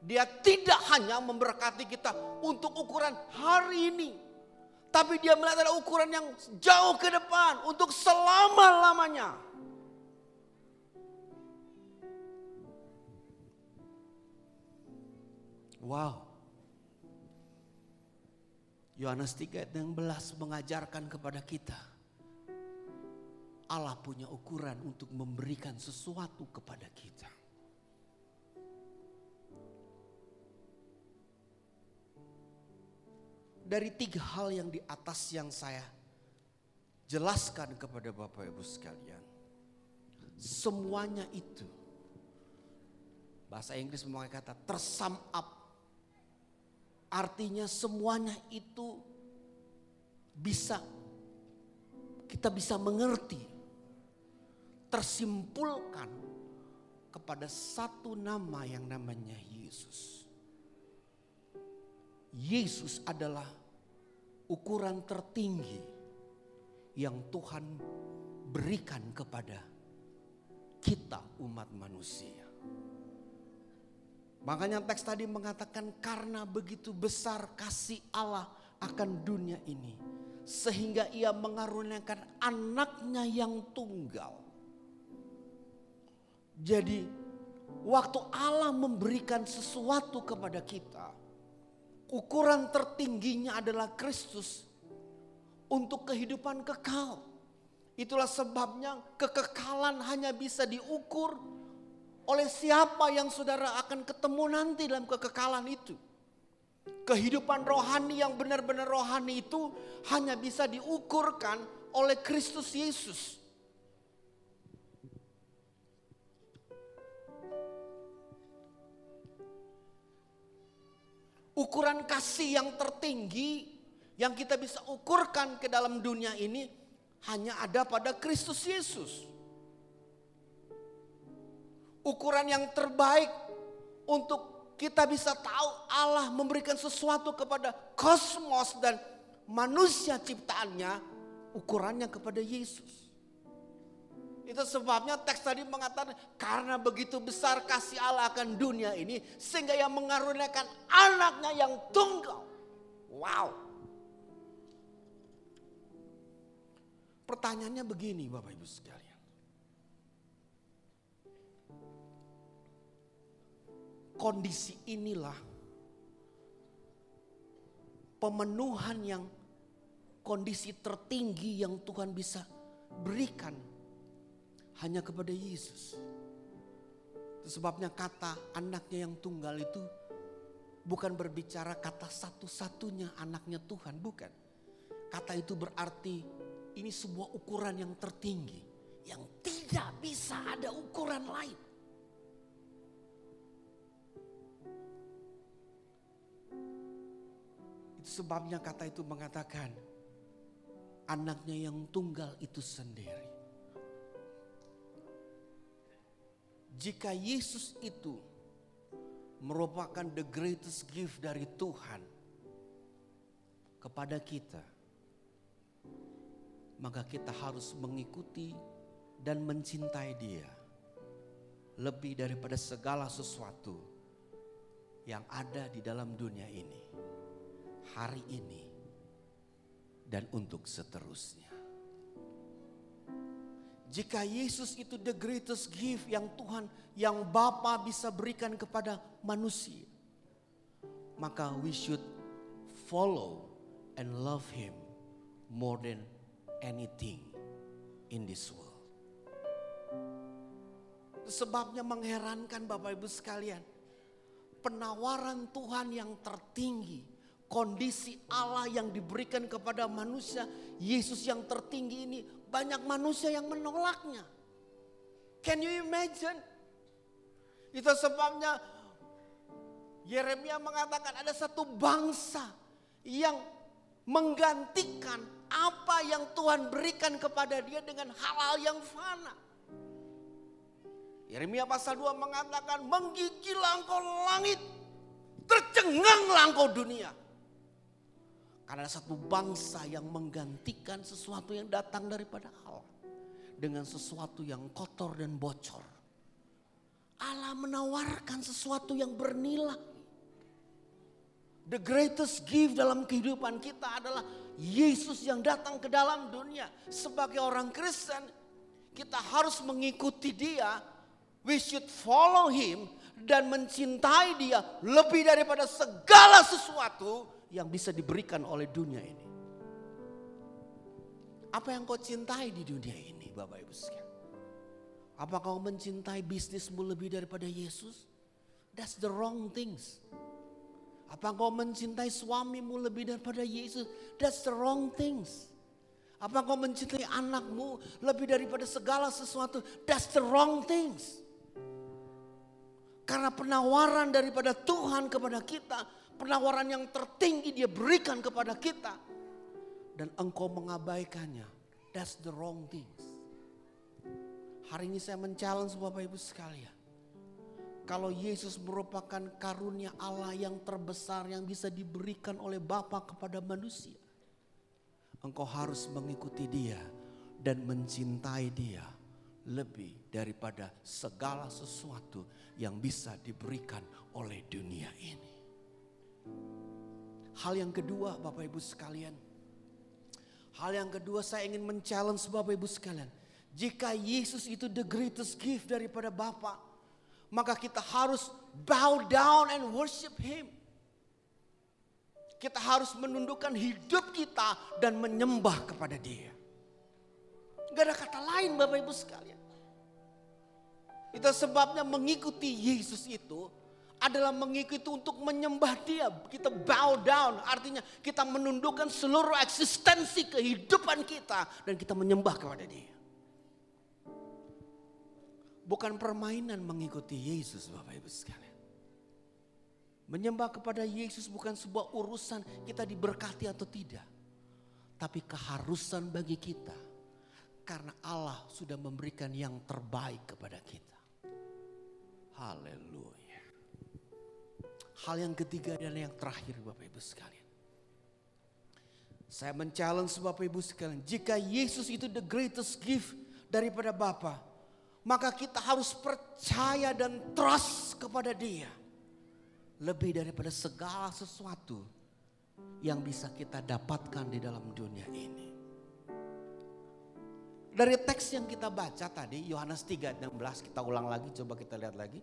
Dia tidak hanya memberkati kita untuk ukuran hari ini, tapi Dia melihat ada ukuran yang jauh ke depan untuk selama-lamanya. Wow. Yohanes 3:16 mengajarkan kepada kita, Allah punya ukuran untuk memberikan sesuatu kepada kita. Dari 3 hal yang di atas yang saya jelaskan kepada Bapak Ibu sekalian, semuanya itu, bahasa Inggris memakai kata tersum up. Artinya semuanya itu kita bisa mengerti, tersimpulkan kepada satu nama yang namanya Yesus. Yesus adalah ukuran tertinggi yang Tuhan berikan kepada kita umat manusia. Makanya teks tadi mengatakan karena begitu besar kasih Allah akan dunia ini, sehingga Ia mengaruniakan anaknya yang tunggal. Jadi waktu Allah memberikan sesuatu kepada kita, ukuran tertingginya adalah Kristus untuk kehidupan kekal. Itulah sebabnya kekekalan hanya bisa diukur oleh siapa yang saudara akan ketemu nanti dalam kekekalan itu. Kehidupan rohani yang benar-benar rohani itu hanya bisa diukurkan oleh Kristus Yesus. Ukuran kasih yang tertinggi yang kita bisa ukurkan ke dalam dunia ini hanya ada pada Kristus Yesus. Ukuran yang terbaik untuk kita bisa tahu Allah memberikan sesuatu kepada kosmos dan manusia ciptaannya, ukurannya kepada Yesus. Itu sebabnya teks tadi mengatakan karena begitu besar kasih Allah akan dunia ini sehingga Ia mengaruniakan anaknya yang tunggal. Wow. Pertanyaannya begini Bapak Ibu sekalian. Kondisi inilah pemenuhan yang kondisi tertinggi yang Tuhan bisa berikan hanya kepada Yesus. Itu sebabnya kata anaknya yang tunggal itu bukan berbicara kata satu-satunya anaknya Tuhan, bukan. Kata itu berarti ini sebuah ukuran yang tertinggi yang tidak bisa ada ukuran lain. Itu sebabnya kata itu mengatakan anaknya yang tunggal itu sendiri. Jika Yesus itu merupakan the greatest gift dari Tuhan kepada kita, maka kita harus mengikuti dan mencintai Dia lebih daripada segala sesuatu yang ada di dalam dunia ini, hari ini, dan untuk seterusnya. Jika Yesus itu the greatest gift yang Tuhan, yang Bapa bisa berikan kepada manusia, maka we should follow and love Him more than anything in this world. Sebabnya mengherankan Bapak Ibu sekalian, penawaran Tuhan yang tertinggi, kondisi Allah yang diberikan kepada manusia, Yesus yang tertinggi ini, banyak manusia yang menolaknya. Can you imagine? Itu sebabnya Yeremia mengatakan ada satu bangsa yang menggantikan apa yang Tuhan berikan kepada dia dengan hal-hal yang fana. Yeremia pasal 2 mengatakan menggigillah engkau langit, tercenganglah engkau dunia. Karena ada satu bangsa yang menggantikan sesuatu yang datang daripada Allah dengan sesuatu yang kotor dan bocor. Allah menawarkan sesuatu yang bernilai. The greatest gift dalam kehidupan kita adalah Yesus yang datang ke dalam dunia. Sebagai orang Kristen, kita harus mengikuti Dia. We should follow Him dan mencintai Dia lebih daripada segala sesuatu yang bisa diberikan oleh dunia ini. Apa yang kau cintai di dunia ini, Bapak Ibu sekalian? Apa kau mencintai bisnismu lebih daripada Yesus? That's the wrong things. Apa kau mencintai suamimu lebih daripada Yesus? That's the wrong things. Apa kau mencintai anakmu lebih daripada segala sesuatu? That's the wrong things. Karena penawaran daripada Tuhan kepada kita, penawaran yang tertinggi Dia berikan kepada kita, dan engkau mengabaikannya, that's the wrong things. Hari ini saya men-challenge Bapak Ibu sekalian. Kalau Yesus merupakan karunia Allah yang terbesar yang bisa diberikan oleh Bapa kepada manusia, engkau harus mengikuti Dia dan mencintai Dia lebih daripada segala sesuatu yang bisa diberikan oleh dunia ini. Hal yang kedua Bapak Ibu sekalian. Hal yang kedua saya ingin men-challenge Bapak Ibu sekalian. Jika Yesus itu the greatest gift daripada Bapa, maka kita harus bow down and worship Him. Kita harus menundukkan hidup kita dan menyembah kepada Dia. Gak ada kata lain Bapak Ibu sekalian. Itu sebabnya mengikuti Yesus itu adalah mengikuti untuk menyembah Dia. Kita bow down, artinya kita menundukkan seluruh eksistensi kehidupan kita dan kita menyembah kepada Dia. Bukan permainan mengikuti Yesus, Bapak Ibu sekalian. Menyembah kepada Yesus bukan sebuah urusan kita diberkati atau tidak. Tapi keharusan bagi kita. Karena Allah sudah memberikan yang terbaik kepada kita. Haleluya. Hal yang ketiga dan yang terakhir Bapak Ibu sekalian. Saya men-challenge Bapak Ibu sekalian. Jika Yesus itu the greatest gift daripada Bapa, maka kita harus percaya dan trust kepada Dia. Lebih daripada segala sesuatu yang bisa kita dapatkan di dalam dunia ini. Dari teks yang kita baca tadi, Yohanes 3:16, kita ulang lagi, coba kita lihat lagi.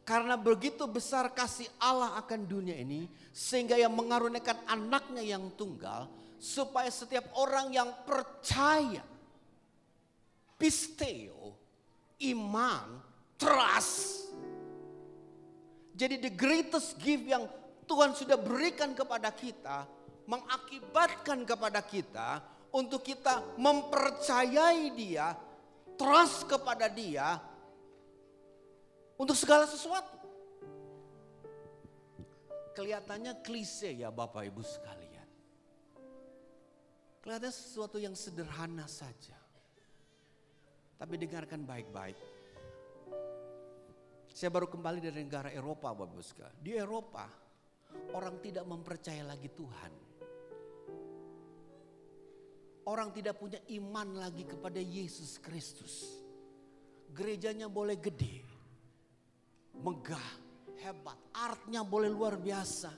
Karena begitu besar kasih Allah akan dunia ini, sehingga Ia mengaruniakan anaknya yang tunggal, supaya setiap orang yang percaya, pisteo, iman, trust. Jadi the greatest gift yang Tuhan sudah berikan kepada kita, mengakibatkan kepada kita untuk kita mempercayai Dia, trust kepada Dia untuk segala sesuatu. Kelihatannya klise ya Bapak Ibu sekalian. Kelihatannya sesuatu yang sederhana saja. Tapi dengarkan baik-baik. Saya baru kembali dari negara Eropa Bapak Ibu sekalian. Di Eropa orang tidak mempercaya lagi Tuhan. Orang tidak punya iman lagi kepada Yesus Kristus. Gerejanya boleh gede, megah, hebat, artnya boleh luar biasa.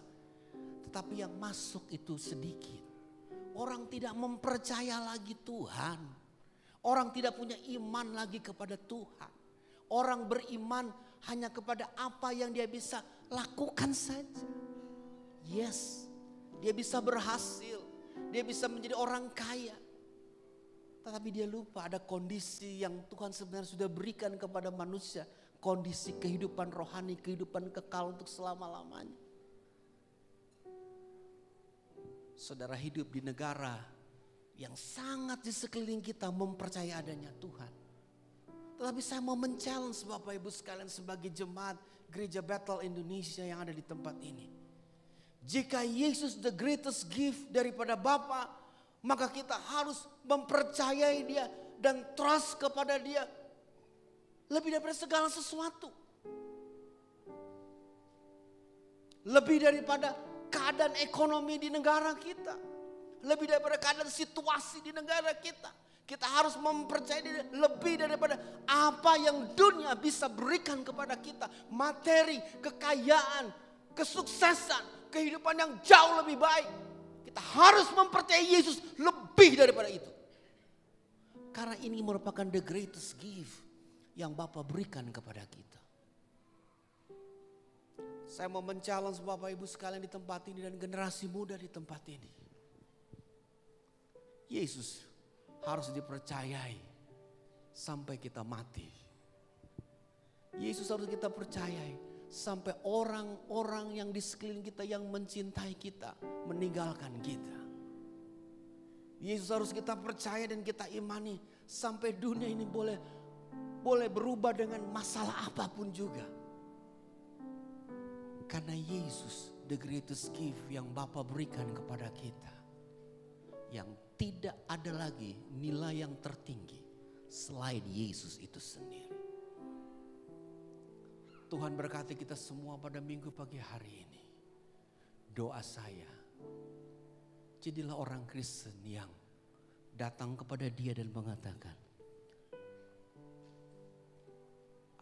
Tetapi yang masuk itu sedikit. Orang tidak mempercaya lagi Tuhan. Orang tidak punya iman lagi kepada Tuhan. Orang beriman hanya kepada apa yang dia bisa lakukan saja. Yes, dia bisa berhasil. Dia bisa menjadi orang kaya. Tetapi dia lupa ada kondisi yang Tuhan sebenarnya sudah berikan kepada manusia. Kondisi kehidupan rohani, kehidupan kekal untuk selama-lamanya. Saudara hidup di negara yang sangat di sekeliling kita mempercayai adanya Tuhan. Tetapi saya mau men-challenge Bapak Ibu sekalian sebagai jemaat Gereja Bethel Indonesia yang ada di tempat ini. Jika Yesus the greatest gift daripada Bapa, maka kita harus mempercayai Dia dan trust kepada Dia lebih daripada segala sesuatu. Lebih daripada keadaan ekonomi di negara kita. Lebih daripada keadaan situasi di negara kita. Kita harus mempercayai Dia lebih daripada apa yang dunia bisa berikan kepada kita. Materi, kekayaan, kesuksesan, kehidupan yang jauh lebih baik. Kita harus mempercayai Yesus lebih daripada itu. Karena ini merupakan the greatest gift yang Bapa berikan kepada kita. Saya mau men-challenge Bapak Ibu sekalian di tempat ini dan generasi muda di tempat ini. Yesus harus dipercayai sampai kita mati. Yesus harus kita percayai sampai orang-orang yang di sekeliling kita yang mencintai kita meninggalkan kita. Yesus harus kita percaya dan kita imani sampai dunia ini boleh berubah dengan masalah apapun juga. Karena Yesus the greatest gift yang Bapa berikan kepada kita. Yang tidak ada lagi nilai yang tertinggi selain Yesus itu sendiri. Tuhan berkati kita semua pada minggu pagi hari ini. Doa saya, jadilah orang Kristen yang datang kepada Dia dan mengatakan,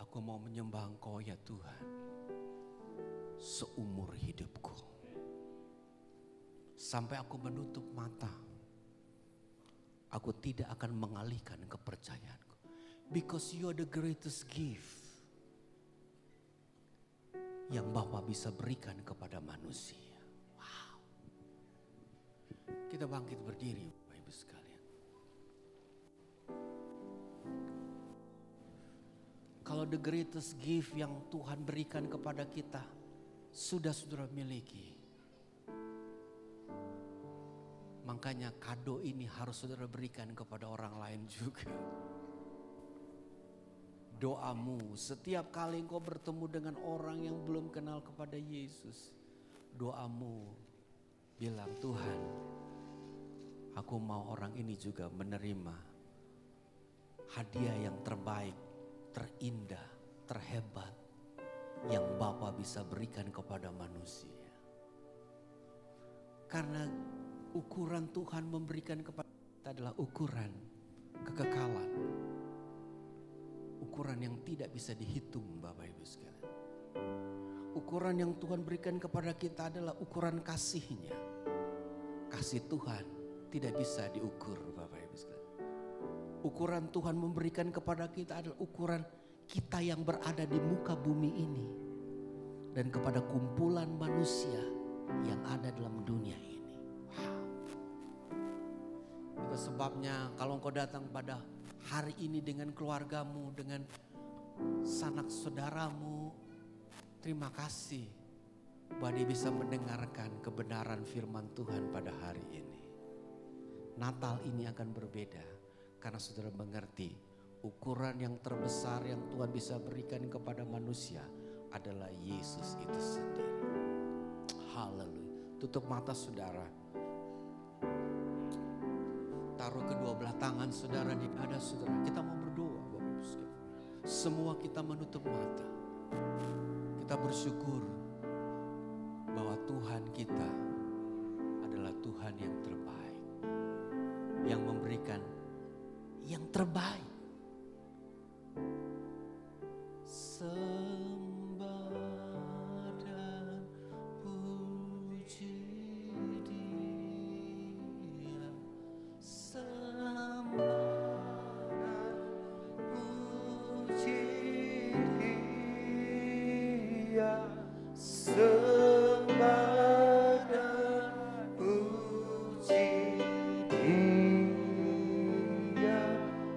aku mau menyembah Engkau ya Tuhan, seumur hidupku. Sampai aku menutup mata, aku tidak akan mengalihkan kepercayaanku. Because you are the greatest gift yang Bapa bisa berikan kepada manusia. Wow. Kita bangkit berdiri Bapak Ibu sekalian. Kalau Kalau the greatest gift yang Tuhan berikan kepada kita sudah saudara miliki. Makanya kado ini harus saudara berikan kepada orang lain juga. Doamu setiap kali engkau bertemu dengan orang yang belum kenal kepada Yesus. Doamu bilang, Tuhan, aku mau orang ini juga menerima hadiah yang terbaik, terindah, terhebat yang Bapa bisa berikan kepada manusia. Karena ukuran Tuhan memberikan kepada kita adalah ukuran kekekalan. Ukuran yang tidak bisa dihitung, Bapak Ibu sekalian. Ukuran yang Tuhan berikan kepada kita adalah ukuran kasih-Nya. Kasih Tuhan tidak bisa diukur, Bapak Ibu sekalian. Ukuran Tuhan memberikan kepada kita adalah ukuran kita yang berada di muka bumi ini. Dan kepada kumpulan manusia yang ada dalam dunia ini. Wow. Itu sebabnya kalau engkau datang pada hari ini dengan keluargamu, dengan sanak saudaramu, terima kasih bahwa dia bisa mendengarkan kebenaran firman Tuhan pada hari ini. Natal ini akan berbeda karena saudara mengerti ukuran yang terbesar yang Tuhan bisa berikan kepada manusia adalah Yesus itu sendiri. Haleluya. Tutup mata saudara. Taruh kedua belah tangan saudara di dada saudara. Kita mau berdoa Bapak Ibu sekalian. Semua kita menutup mata. Kita bersyukur bahwa Tuhan kita adalah Tuhan yang terbaik. Yang memberikan yang terbaik. Sembah dan puji Dia. Sembah dan puji Dia. Sembah dan puji Dia.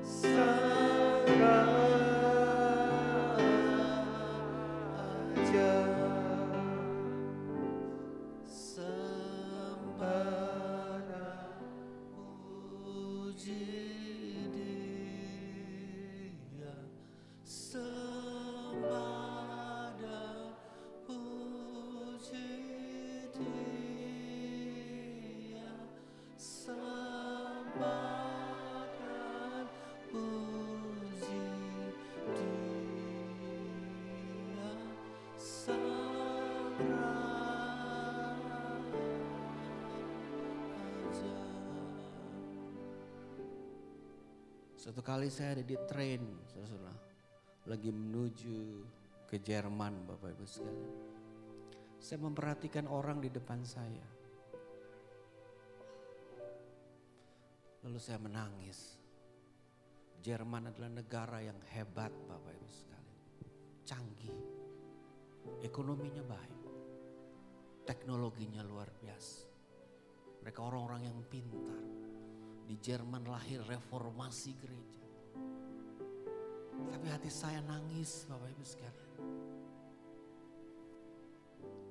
Sang Raja. Sembah dan puji Dia. Sembah dan puji Dia. Sembah dan puji Dia. Sang Raja. Suatu kali saya ada di train, saudara, lagi menuju ke Jerman, Bapak Ibu sekalian. Saya memperhatikan orang di depan saya. Lalu saya menangis. Jerman adalah negara yang hebat, Bapak Ibu sekalian. Canggih. Ekonominya baik. Teknologinya luar biasa. Mereka orang-orang yang pintar. Di Jerman lahir reformasi gereja. Tapi hati saya nangis, Bapak Ibu sekalian.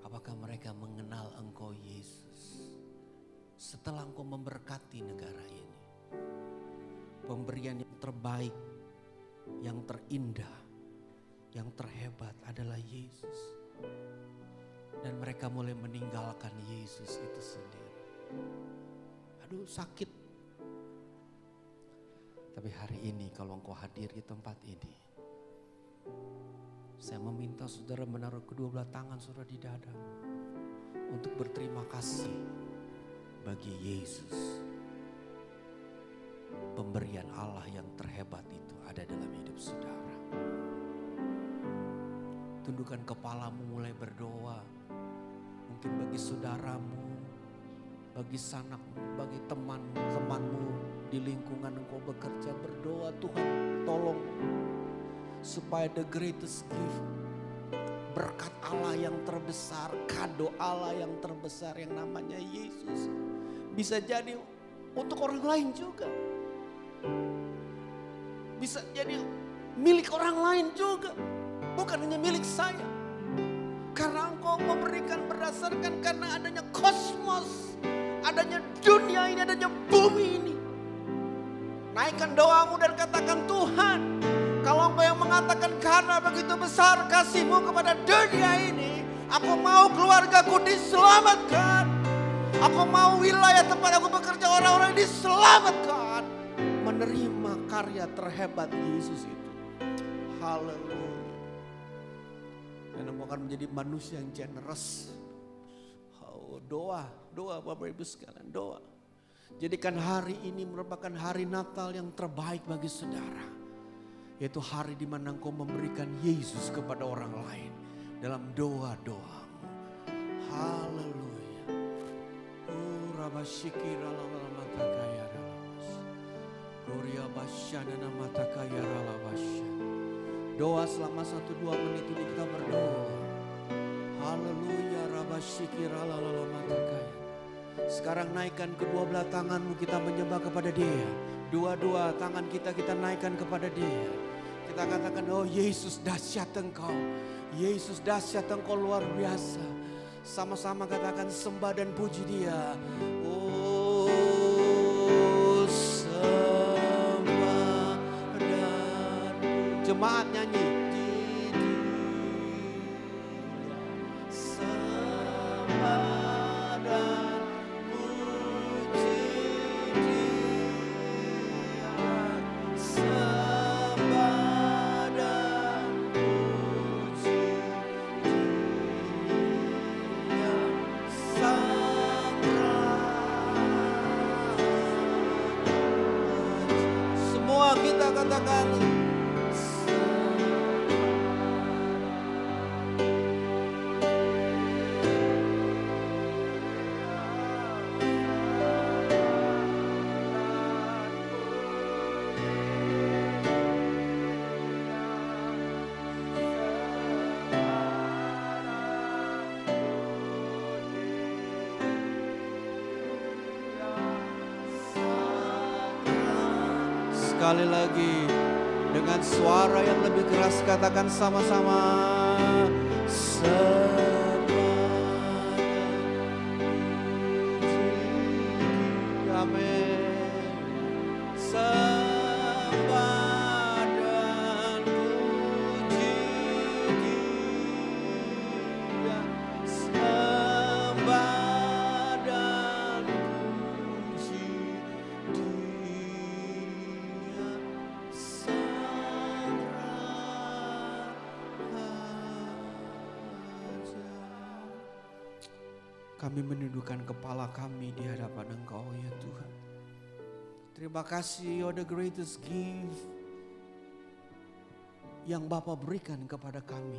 Apakah mereka mengenal Engkau Yesus? Setelah Engkau memberkati negara ini. Pemberian yang terbaik, yang terindah, yang terhebat adalah Yesus. Dan mereka mulai meninggalkan Yesus itu sendiri. Aduh, sakit. Tapi hari ini kalau engkau hadir di tempat ini, saya meminta saudara menaruh kedua belah tangan saudara di dada untuk berterima kasih bagi Yesus. Pemberian Allah yang terhebat itu ada dalam hidup saudara. Tundukkan kepalamu, mulai berdoa. Mungkin bagi saudaramu, bagi sanakmu, bagi temanmu di lingkungan engkau bekerja, berdoa, Tuhan tolong supaya the greatest gift, berkat Allah yang terbesar, kado Allah yang terbesar yang namanya Yesus bisa jadi untuk orang lain juga. Bisa jadi milik orang lain juga. Bukan hanya milik saya. Karena Engkau memberikan berdasarkan karena adanya kosmos, adanya dunia ini, adanya bumi ini. Naikkan doamu dan katakan, Tuhan, kalau Engkau yang mengatakan karena begitu besar kasih-Mu kepada dunia ini, aku mau keluargaku diselamatkan. Aku mau wilayah tempat aku bekerja orang-orang diselamatkan. Menerima karya terhebat Yesus itu. Haleluya. Dan engkau akan menjadi manusia yang generous. Oh, doa Bapak Ibu sekalian, doa. Jadikan hari ini merupakan hari Natal yang terbaik bagi saudara. Yaitu hari di mana engkau memberikan Yesus kepada orang lain dalam doa-doamu. Haleluya. Oh, Rabashikira lalamataka ralawas. Gloria basyana mataka ralabasya. Doa selama 1-2 menit ini kita berdoa. Haleluya, Rabashikira lalamataka. Sekarang naikkan kedua belah tanganmu, kita menyembah kepada Dia. Dua-dua tangan kita naikkan kepada Dia. Kita katakan, oh Yesus dahsyat Engkau. Yesus dahsyat Engkau luar biasa. Sama-sama katakan sembah dan puji Dia. Oh sembah dan jemaat nyanyi. Sembah dan puji Dia. Sembah dan puji Dia. Sang Raja. Semua kita katakan. Sekali lagi dengan suara yang lebih keras katakan sama-sama. Amin. Sembah dan puji Dia. Sembah dan puji Dia. Sang Raja. Kami menundukkan kepala kami di hadapan Engkau ya Tuhan. Terima kasih, You're the greatest gift yang Bapa berikan kepada kami.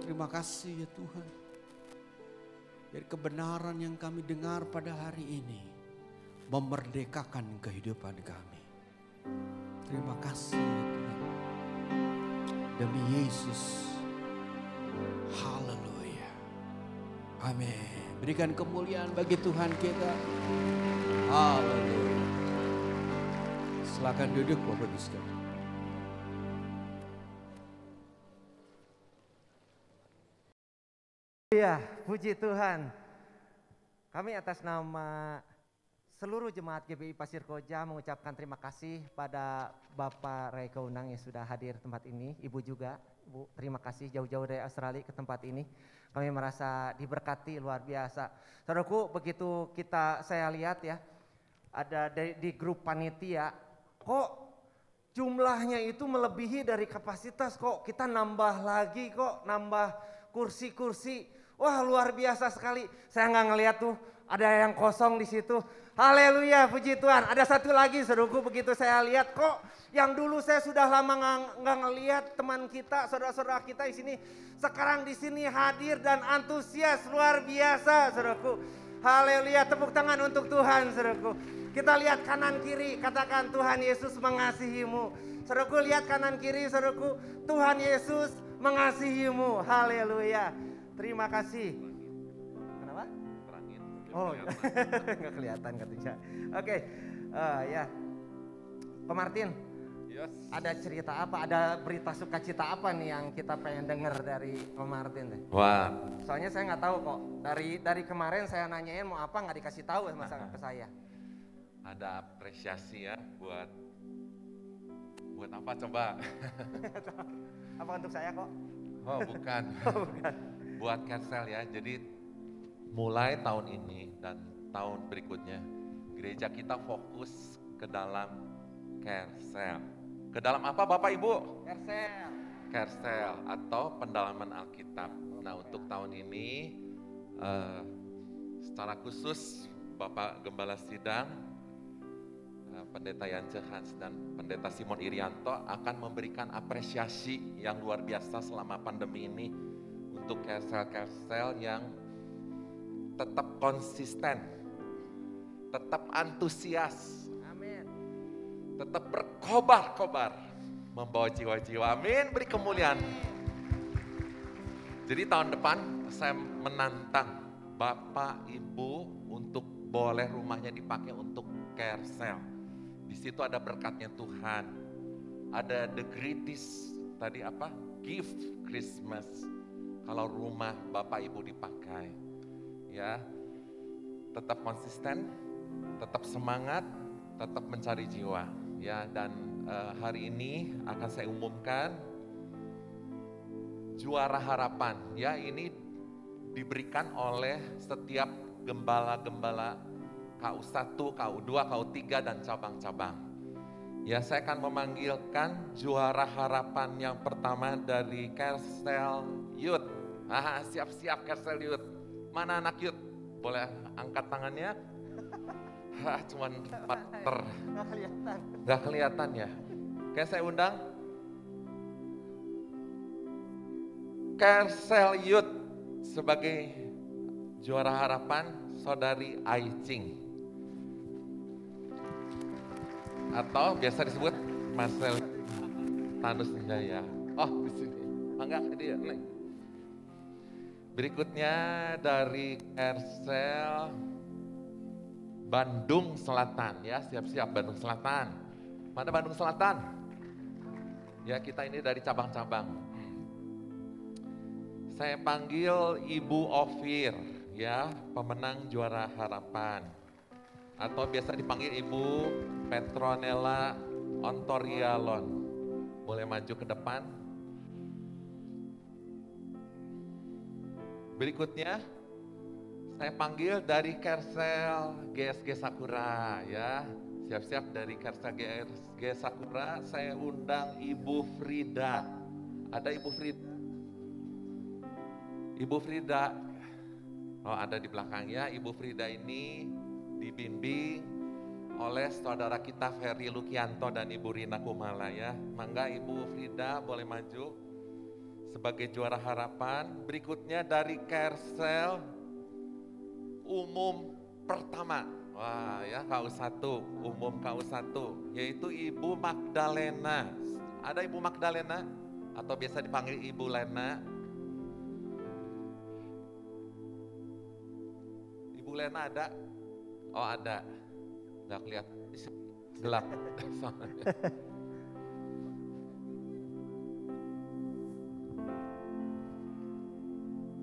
Terima kasih ya Tuhan. Dari kebenaran yang kami dengar pada hari ini memerdekakan kehidupan kami. Terima kasih ya Tuhan. Demi Yesus. Haleluya. Amin. Berikan kemuliaan bagi Tuhan kita. Haleluya. Silakan duduk Bapak Ibu sekalian. Ya, puji Tuhan. Kami atas nama seluruh jemaat GBI Pasir Koja mengucapkan terima kasih pada Bapak Ray Kaunang yang sudah hadir tempat ini. Ibu juga, Bu, terima kasih jauh-jauh dari Australia ke tempat ini. Kami merasa diberkati luar biasa. Saudaraku, begitu saya lihat ya, ada di grup panitia, kok jumlahnya itu melebihi dari kapasitas, kok kita nambah lagi, kok nambah kursi-kursi. Wah luar biasa sekali. Saya nggak ngeliat tuh ada yang kosong di situ. Haleluya, puji Tuhan. Ada satu lagi saudaraku, begitu saya lihat kok yang dulu saya sudah lama nggak ngeliat teman kita, saudara-saudara kita di sini, sekarang di sini hadir dan antusias luar biasa saudaraku. Haleluya, tepuk tangan untuk Tuhan saudaraku. Kita lihat kanan kiri, katakan Tuhan Yesus mengasihimu. Saudaraku lihat kanan kiri saudaraku, Tuhan Yesus mengasihimu. Haleluya. Terima kasih. Kenapa? Oh, nggak kelihatan katanya. Oke, ya. Pak Martin, Yes. Ada cerita apa? Ada berita sukacita apa nih yang kita pengen dengar dari Om Martin deh? Wah. Soalnya saya nggak tahu kok. Dari kemarin saya nanyain mau apa nggak dikasih tahu masa ke saya. Ada apresiasi ya buat apa coba? Apa untuk saya kok? Oh bukan. Oh, bukan. Buat Kersel ya. Jadi mulai tahun ini dan tahun berikutnya gereja kita fokus ke dalam Kersel. Ke dalam apa Bapak Ibu? Kersel. Kersel atau pendalaman Alkitab. Nah untuk tahun ini secara khusus Bapak Gembala Sidang, Pendeta Yance Hans dan Pendeta Simon Irianto akan memberikan apresiasi yang luar biasa selama pandemi ini untuk Kersel-Kersel yang tetap konsisten, tetap antusias, Amin. tetap berkobar-kobar, membawa jiwa-jiwa. Amin, beri kemuliaan. Jadi tahun depan saya menantang Bapak Ibu untuk boleh rumahnya dipakai untuk Kersel. Di situ ada berkatnya Tuhan. Ada the greatest tadi apa? Gift Christmas. Kalau rumah Bapak Ibu dipakai. Ya. Tetap konsisten, tetap semangat, tetap mencari jiwa. Ya, dan hari ini akan saya umumkan juara harapan. Ya, ini diberikan oleh setiap gembala-gembala KU1, KU2, KU3 dan cabang-cabang. Ya, saya akan memanggilkan juara harapan yang pertama dari Kersel Youth. Siap-siap Kersel Youth. Mana anak Youth? Boleh angkat tangannya? Cuman pater. Nggak kelihatan. Gak kelihatan ya. Oke, saya undang Kersel Youth sebagai juara harapan Saudari Ai Ching. Atau biasa disebut Marcel Tanus Jaya. Oh, di sini. Enggak dia, Neng. Berikutnya dari Kersel Bandung Selatan ya, siap-siap Bandung Selatan. Mana Bandung Selatan? Ya, kita ini dari cabang-cabang. Saya panggil Ibu Ofir ya, pemenang juara harapan. Atau biasa dipanggil Ibu Petronella Ontorialon. Boleh maju ke depan. Berikutnya saya panggil dari Kersel GSG Sakura ya. Siap-siap dari Kersel GSG Sakura saya undang Ibu Frida. Ada Ibu Frida? Ibu Frida, oh ada di belakangnya. Ibu Frida ini dibimbing oleh saudara kita Ferry Lukianto dan Ibu Rina Kumala ya. Mangga Ibu Frida boleh maju sebagai juara harapan. Berikutnya dari Kersel Umum Pertama. Wah ya, KU1, Umum KU1, yaitu Ibu Magdalena. Ada Ibu Magdalena atau biasa dipanggil Ibu Lena. Ibu Lena ada? Oh ada. Nggak kelihatan. Gelap.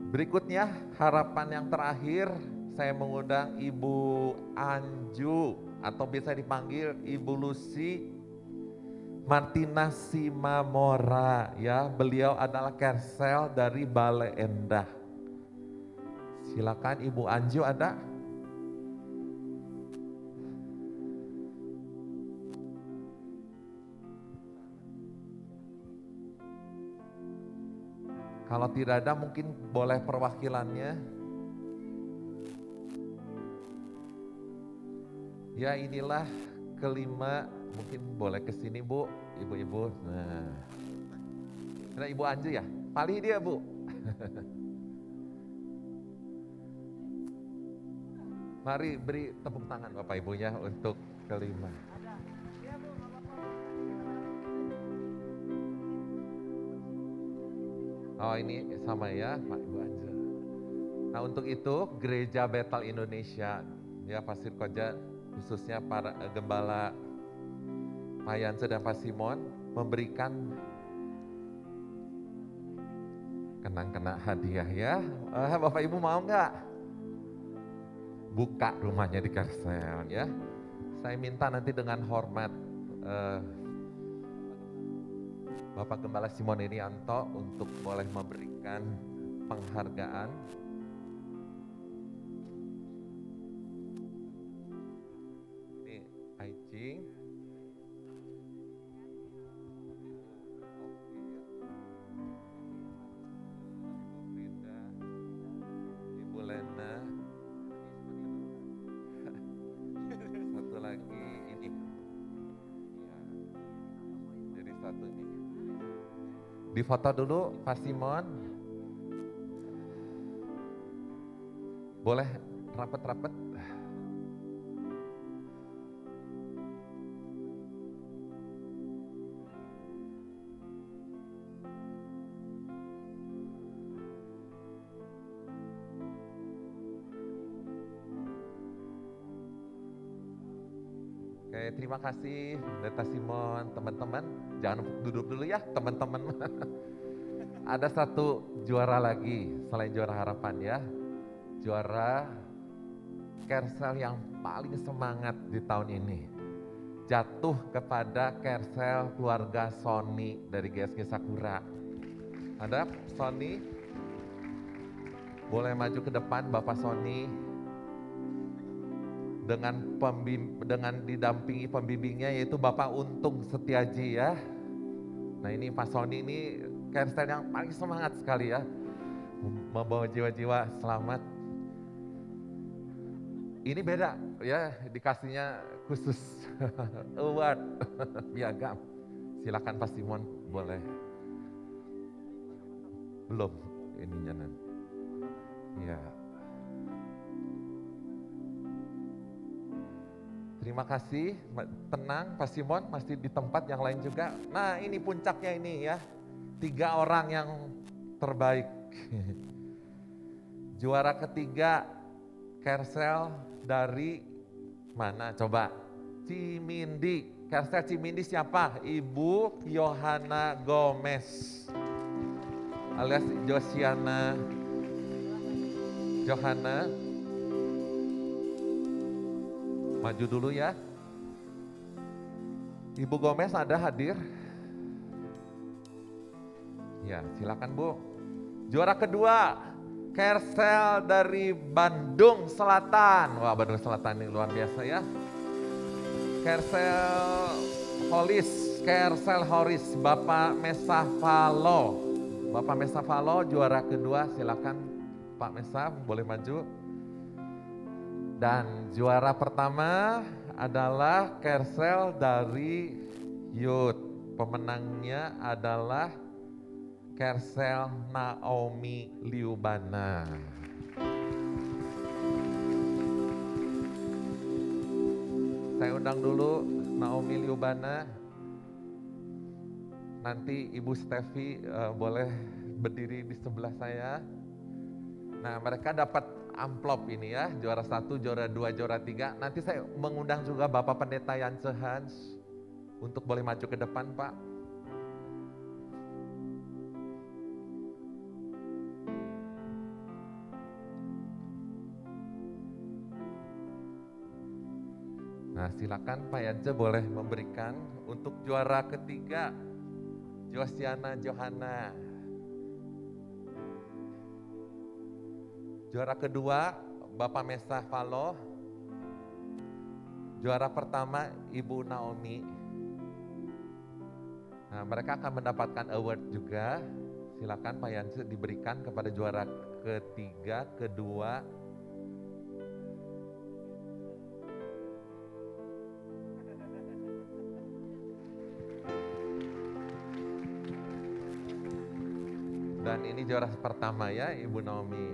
Berikutnya harapan yang terakhir saya mengundang Ibu Anju atau biasa dipanggil Ibu Lucy Martina Simamora ya. Beliau adalah Kersel dari Bale Endah. Silakan Ibu Anju ada? Kalau tidak ada mungkin boleh perwakilannya. Ya inilah kelima, mungkin boleh ke sini Bu, ibu-ibu. Nah, Ibu Anju ya? Pali dia Bu. Mari beri tepuk tangan Bapak Ibunya untuk kelima. Oh ini sama ya Pak Ibu Anju. Nah untuk itu Gereja Betel Indonesia ya Pasir Koja khususnya para gembala Pak Yance dan Pak Simon memberikan kena hadiah ya. Bapak Ibu mau nggak? Buka rumahnya di Kersel ya. Saya minta nanti dengan hormat Bapak Gembala Simon Irianto untuk boleh memberikan penghargaan. Ini Aicing. Ibu Lena. Satu lagi ini. Ya. Jadi satu ini. Di foto dulu Pak Simon. Boleh rapet-rapet. Oke, terima kasih Pendeta Simon, teman-teman. Jangan duduk dulu ya, teman-teman. Ada satu juara lagi selain juara harapan ya. Juara Kersel yang paling semangat di tahun ini. Jatuh kepada Kersel keluarga Sony dari GSG Sakura. Ada Sony? Boleh maju ke depan Bapak Sony. Dengan didampingi pembimbingnya yaitu Bapak Untung Setiaji ya. Nah ini Pak Sony ini Kersel yang paling semangat sekali ya. Membawa jiwa-jiwa selamat. Ini beda ya, dikasihnya khusus award piagam. Silakan Pak Simon boleh. Belum ininya nanti. Ya. Terima kasih, tenang Pak Simon masih di tempat yang lain juga. Nah ini puncaknya ini ya, 3 orang yang terbaik. Juara ketiga Kersel dari mana coba? Cimindi, Kersel Cimindi siapa? Ibu Yohana Gomez alias Josiana Johana. Maju dulu ya. Ibu Gomez ada hadir? Ya, silakan Bu. Juara kedua, Kersel dari Bandung Selatan. Wah, Bandung Selatan ini luar biasa ya. Kersel Horis, Bapak Mesa Falo. Bapak Mesa Falo juara kedua, silakan Pak Mesa boleh maju. Dan juara pertama adalah Kersel dari Youth. Pemenangnya adalah Kersel Naomi Liubana. Saya undang dulu Naomi Liubana. Nanti Ibu Stevi boleh berdiri di sebelah saya. Nah mereka dapat amplop ini ya, juara 1, juara 2, juara 3. Nanti saya mengundang juga Bapak Pendeta Yance Hans untuk boleh maju ke depan Pak. Nah silakan Pak Yance boleh memberikan untuk juara ketiga Josiana Johana. Juara kedua Bapak Mesa Falo. Juara pertama Ibu Naomi. Nah mereka akan mendapatkan award juga. Silakan Pak Yance diberikan kepada juara ketiga, kedua. Dan ini juara pertama ya Ibu Naomi.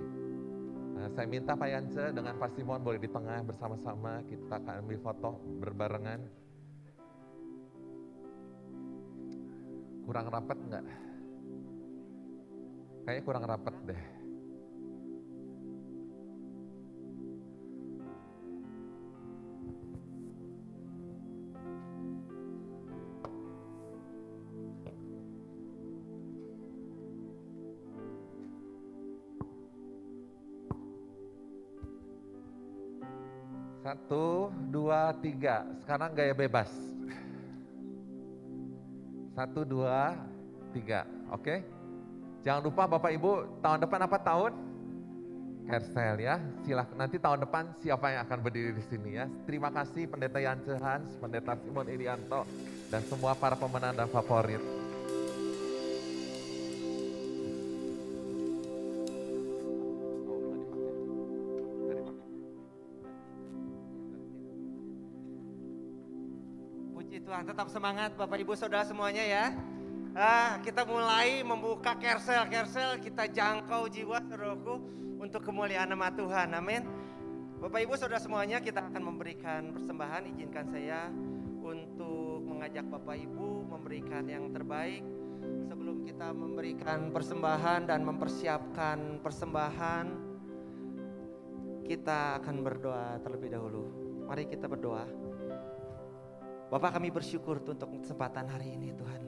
Nah, saya minta Pak Yance dengan Pak Simon boleh di tengah bersama-sama kita akan ambil foto berbarengan. Kurang rapat enggak? Kayaknya kurang rapat deh. 1, 2, 3. Sekarang gaya bebas. 1, 2, 3. Oke? Jangan lupa Bapak Ibu, tahun depan apa tahun? Kersel ya. Silakan nanti tahun depan siapa yang akan berdiri di sini ya. Terima kasih Pendeta Yance Hans, Pendeta Simon Irianto, dan semua para pemenang dan favorit. Puji Tuhan, tetap semangat Bapak Ibu Saudara semuanya ya. Kita mulai membuka Kersel, kita jangkau jiwa saudaraku untuk kemuliaan nama Tuhan, amin. Bapak Ibu Saudara semuanya, kita akan memberikan persembahan. Izinkan saya untuk mengajak Bapak Ibu memberikan yang terbaik. Sebelum kita memberikan persembahan dan mempersiapkan persembahan, kita akan berdoa terlebih dahulu. Mari kita berdoa. Bapak, kami bersyukur untuk kesempatan hari ini Tuhan.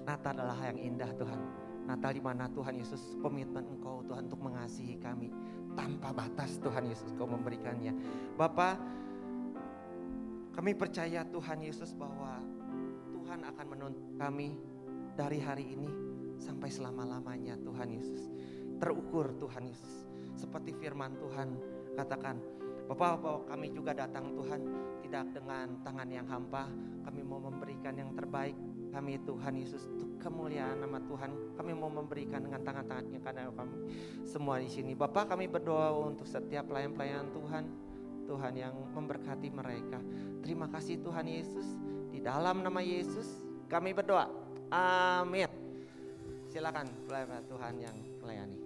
Natal adalah yang indah Tuhan. Natal di mana Tuhan Yesus komitmen Engkau Tuhan untuk mengasihi kami tanpa batas. Tuhan Yesus Engkau memberikannya. Bapak, kami percaya Tuhan Yesus bahwa Tuhan akan menuntun kami dari hari ini sampai selama-lamanya Tuhan Yesus. Terukur Tuhan Yesus. Seperti firman Tuhan katakan, Bapak, bahwa kami juga datang Tuhan tidak dengan tangan yang hampa. Kami mau memberikan yang terbaik kami Tuhan Yesus untuk kemuliaan nama Tuhan. Kami mau memberikan dengan tangan-tangan yang kanan kami semua di sini. Bapak, kami berdoa untuk setiap pelayan-pelayan Tuhan, Tuhan yang memberkati mereka. Terima kasih Tuhan Yesus. Di dalam nama Yesus kami berdoa. Amin. Silakan pelayan Tuhan yang melayani.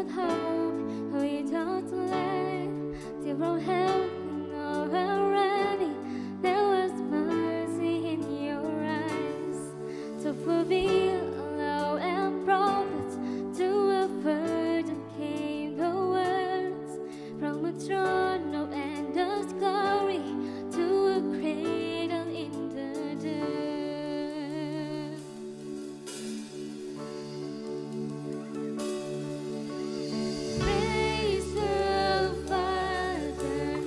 without hope, without life, till from heaven already there was mercy in your eyes to fulfill law and prophets. To a virgin came the words from a throne of endless glory to a cradle in the dirt. Praise the Father,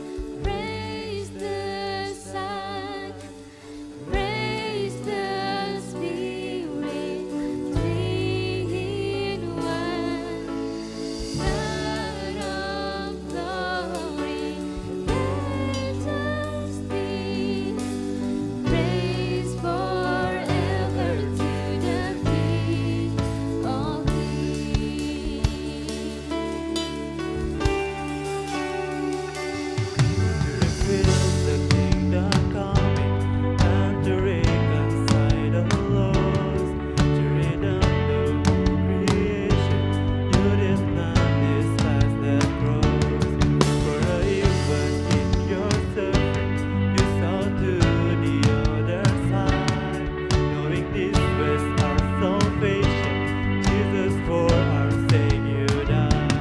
praise the Son, praise the Spirit, three in one. God of glory, majesty, praise forever to the King of Kings. The kingdom coming and to reconcile the lost, to redeem the whole creation. You did not despise that cross. For even in your suffering, you saw to the other side, knowing this was our salvation. Jesus, for our sake you died.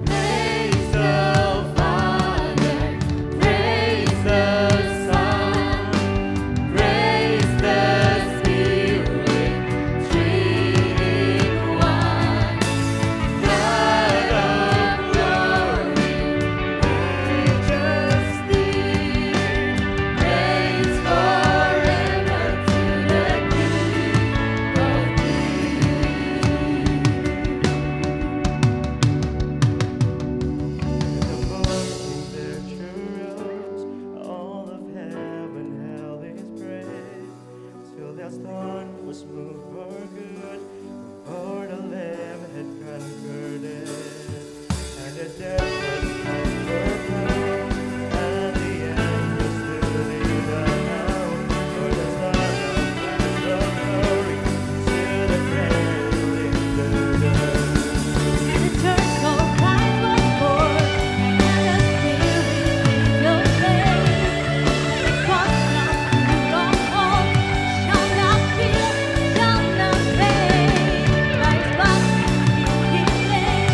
Praise the Father, praise the Son, praise the Spirit, three in one. God of glory, majesty, praise forever to the King of The morning there rose, all of heaven held His praise, till their stone was moved for good, for the Lamb had conquered it, and the death was overcome, and the angels stood in awe, for the Son of glory to the cradle in the dirt. The church of Christ was born, and the Spirit will reign. The cross now from all shall not fear, shall not fade. Christ was in His name,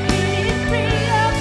He is free of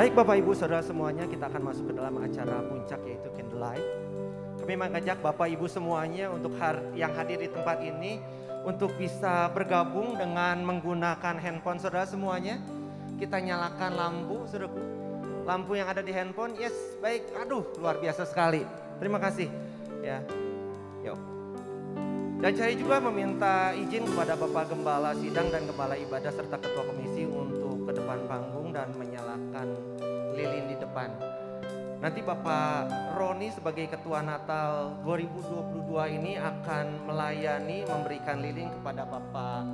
Baik Bapak Ibu Saudara semuanya, kita akan masuk ke dalam acara puncak yaitu Candlelight. Kami mengajak Bapak Ibu semuanya untuk yang hadir di tempat ini untuk bisa bergabung dengan menggunakan handphone saudara semuanya. Kita nyalakan lampu, saudaraku. Lampu yang ada di handphone, yes, baik. Aduh, luar biasa sekali. Terima kasih. Ya, yuk. Dan saya juga meminta izin kepada Bapak Gembala Sidang dan Gembala Ibadah serta Ketua Komisi untuk ke depan panggung dan menyalakan lilin di depan. Nanti Bapak Roni sebagai Ketua Natal 2022 ini akan melayani memberikan lilin kepada Bapak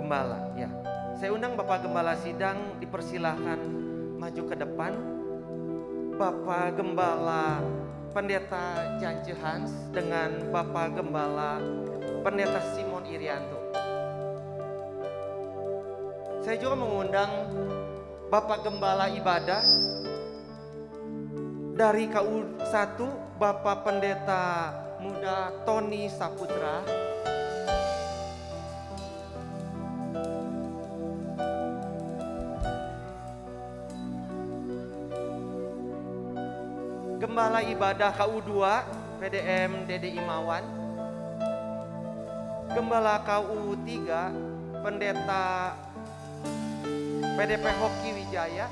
Gembala. Ya, saya undang Bapak Gembala Sidang dipersilahkan maju ke depan. Bapak Gembala Pendeta Jance Hans dengan Bapak Gembala Pendeta Simon Irianto. Saya juga mengundang Bapak Gembala Ibadah dari KU1, Bapak Pendeta Muda Tony Saputra. Gembala Ibadah KU2, PDM Dede Imawan. Gembala KU3, Pendeta PDP Hoki Wijaya.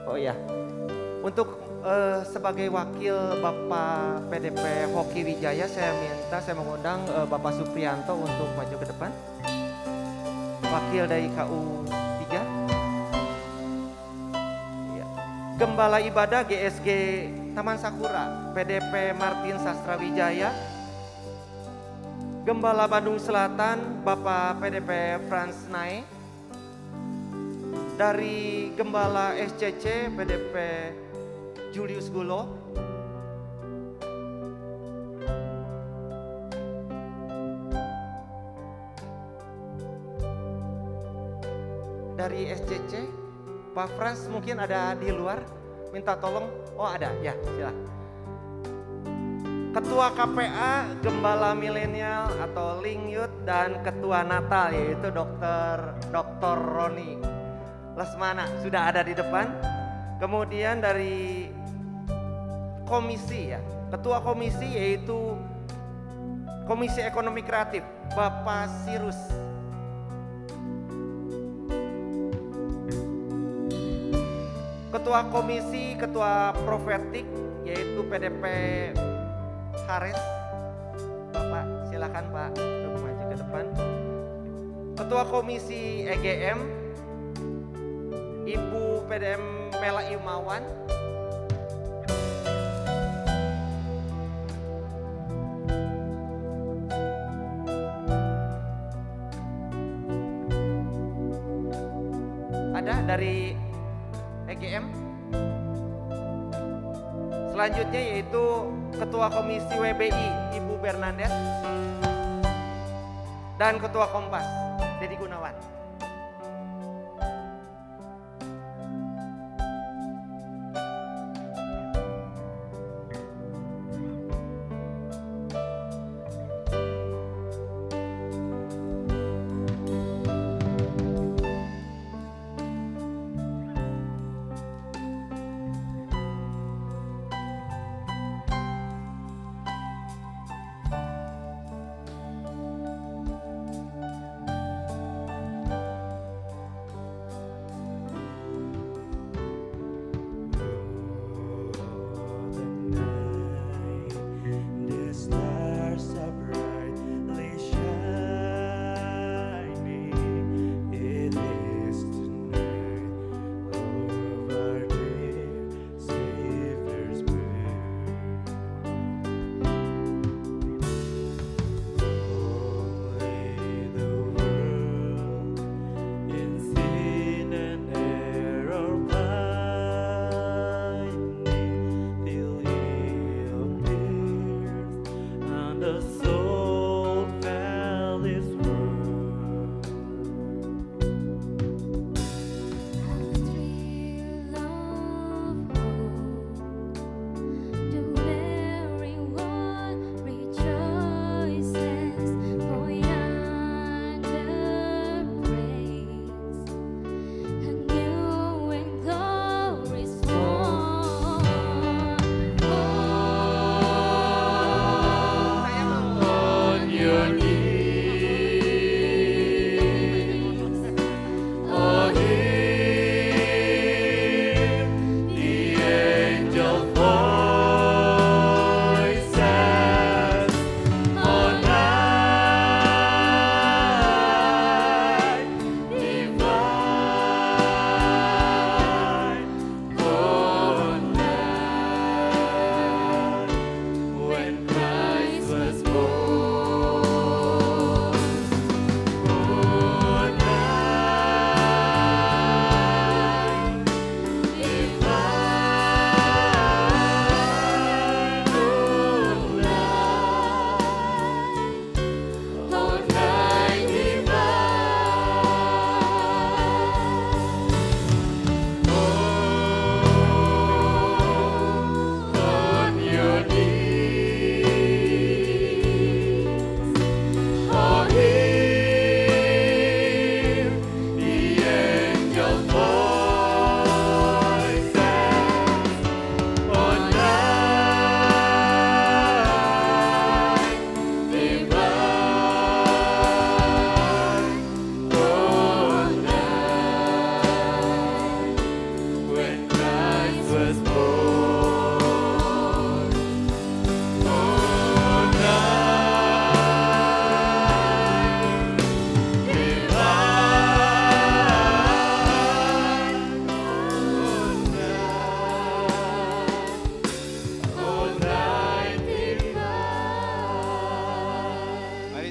Oh ya, untuk sebagai wakil Bapak PDP Hoki Wijaya saya mengundang Bapak Suprianto untuk maju ke depan. Wakil dari KU3. Ya. Gembala Ibadah GSG Taman Sakura, PDP Martin Sastra Wijaya. Gembala Bandung Selatan, Bapak PDP Frans Nae. Dari Gembala SCC, PDP Julius Gulo. Dari SCC, Pak Frans mungkin ada di luar, minta tolong. Oh ada, ya silakan. Ketua KPA Gembala Milenial atau Link Youth dan Ketua Natal yaitu Dr. Roni Lesmana sudah ada di depan. Kemudian dari komisi ya, Ketua Komisi yaitu Komisi Ekonomi Kreatif Bapak Sirus. Ketua Komisi, Ketua Profetik yaitu PDP Hares. Bapak silakan Pak untuk maju ke depan. Ketua Komisi EGM Ibu PDM Mela Imawan. Ada dari EGM. Selanjutnya yaitu Ketua Komisi WBI Ibu Bernadette dan Ketua Kompas Dedi Gunawan.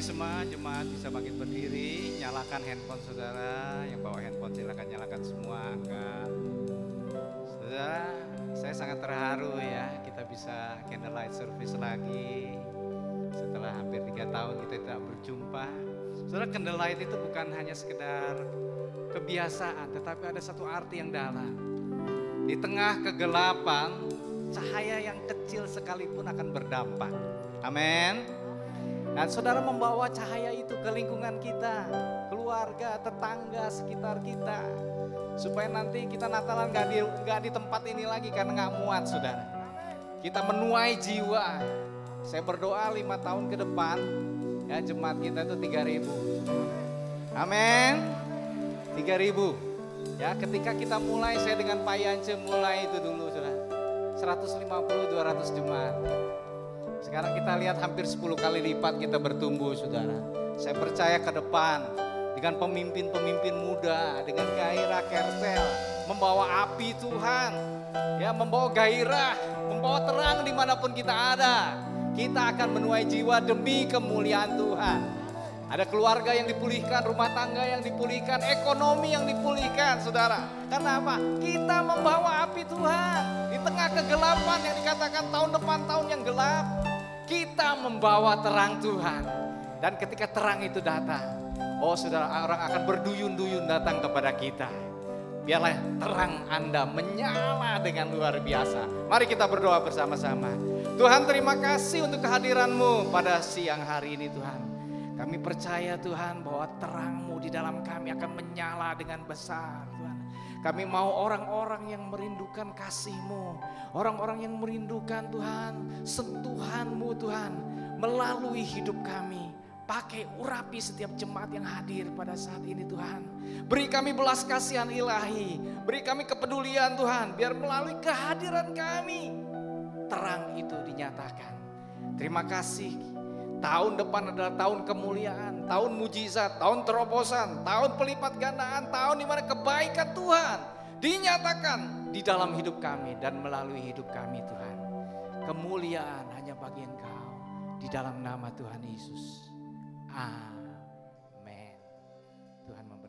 semua jemaat bisa bangkit berdiri, nyalakan handphone saudara, yang bawa handphone silakan nyalakan semua, angkat. Saudara, saya sangat terharu ya kita bisa candlelight service lagi setelah hampir 3 tahun kita tidak berjumpa. Saudara, candlelight itu bukan hanya sekedar kebiasaan, tetapi ada satu arti yang dalam. Di tengah kegelapan, cahaya yang kecil sekalipun akan berdampak. Amin. Dan saudara membawa cahaya itu ke lingkungan kita, keluarga, tetangga, sekitar kita. Supaya nanti kita Natalan gak di tempat ini lagi karena gak muat saudara. Kita menuai jiwa. Saya berdoa 5 tahun ke depan, ya jemaat kita itu 3.000. Amin. 3.000. Ya ketika kita mulai, saya dengan Pak Yance mulai itu dulu saudara. 150-200 jemaat. Sekarang kita lihat hampir 10 kali lipat kita bertumbuh saudara. Saya percaya ke depan dengan pemimpin-pemimpin muda, dengan gairah Kersel, membawa api Tuhan, ya membawa gairah, membawa terang dimanapun kita ada. Kita akan menuai jiwa demi kemuliaan Tuhan. Ada keluarga yang dipulihkan, rumah tangga yang dipulihkan, ekonomi yang dipulihkan saudara. Karena apa? Kita membawa api Tuhan. Di tengah kegelapan yang dikatakan tahun depan tahun yang gelap, kita membawa terang Tuhan. Dan ketika terang itu datang, oh saudara, orang akan berduyun-duyun datang kepada kita. Biarlah terang Anda menyala dengan luar biasa. Mari kita berdoa bersama-sama. Tuhan, terima kasih untuk kehadiran-Mu pada siang hari ini Tuhan. Kami percaya Tuhan bahwa terang-Mu di dalam kami akan menyala dengan besar Tuhan. Kami mau orang-orang yang merindukan kasih-Mu, orang-orang yang merindukan Tuhan, sentuhan-Mu Tuhan, melalui hidup kami. Pakai urapi setiap jemaat yang hadir pada saat ini Tuhan. Beri kami belas kasihan ilahi, beri kami kepedulian Tuhan, biar melalui kehadiran kami, terang itu dinyatakan. Terima kasih. Tahun depan adalah tahun kemuliaan, tahun mujizat, tahun terobosan, tahun pelipat gandaan, tahun di mana kebaikan Tuhan dinyatakan di dalam hidup kami dan melalui hidup kami Tuhan. Kemuliaan hanya bagi Engkau di dalam nama Tuhan Yesus. Amin. Tuhan memberkati.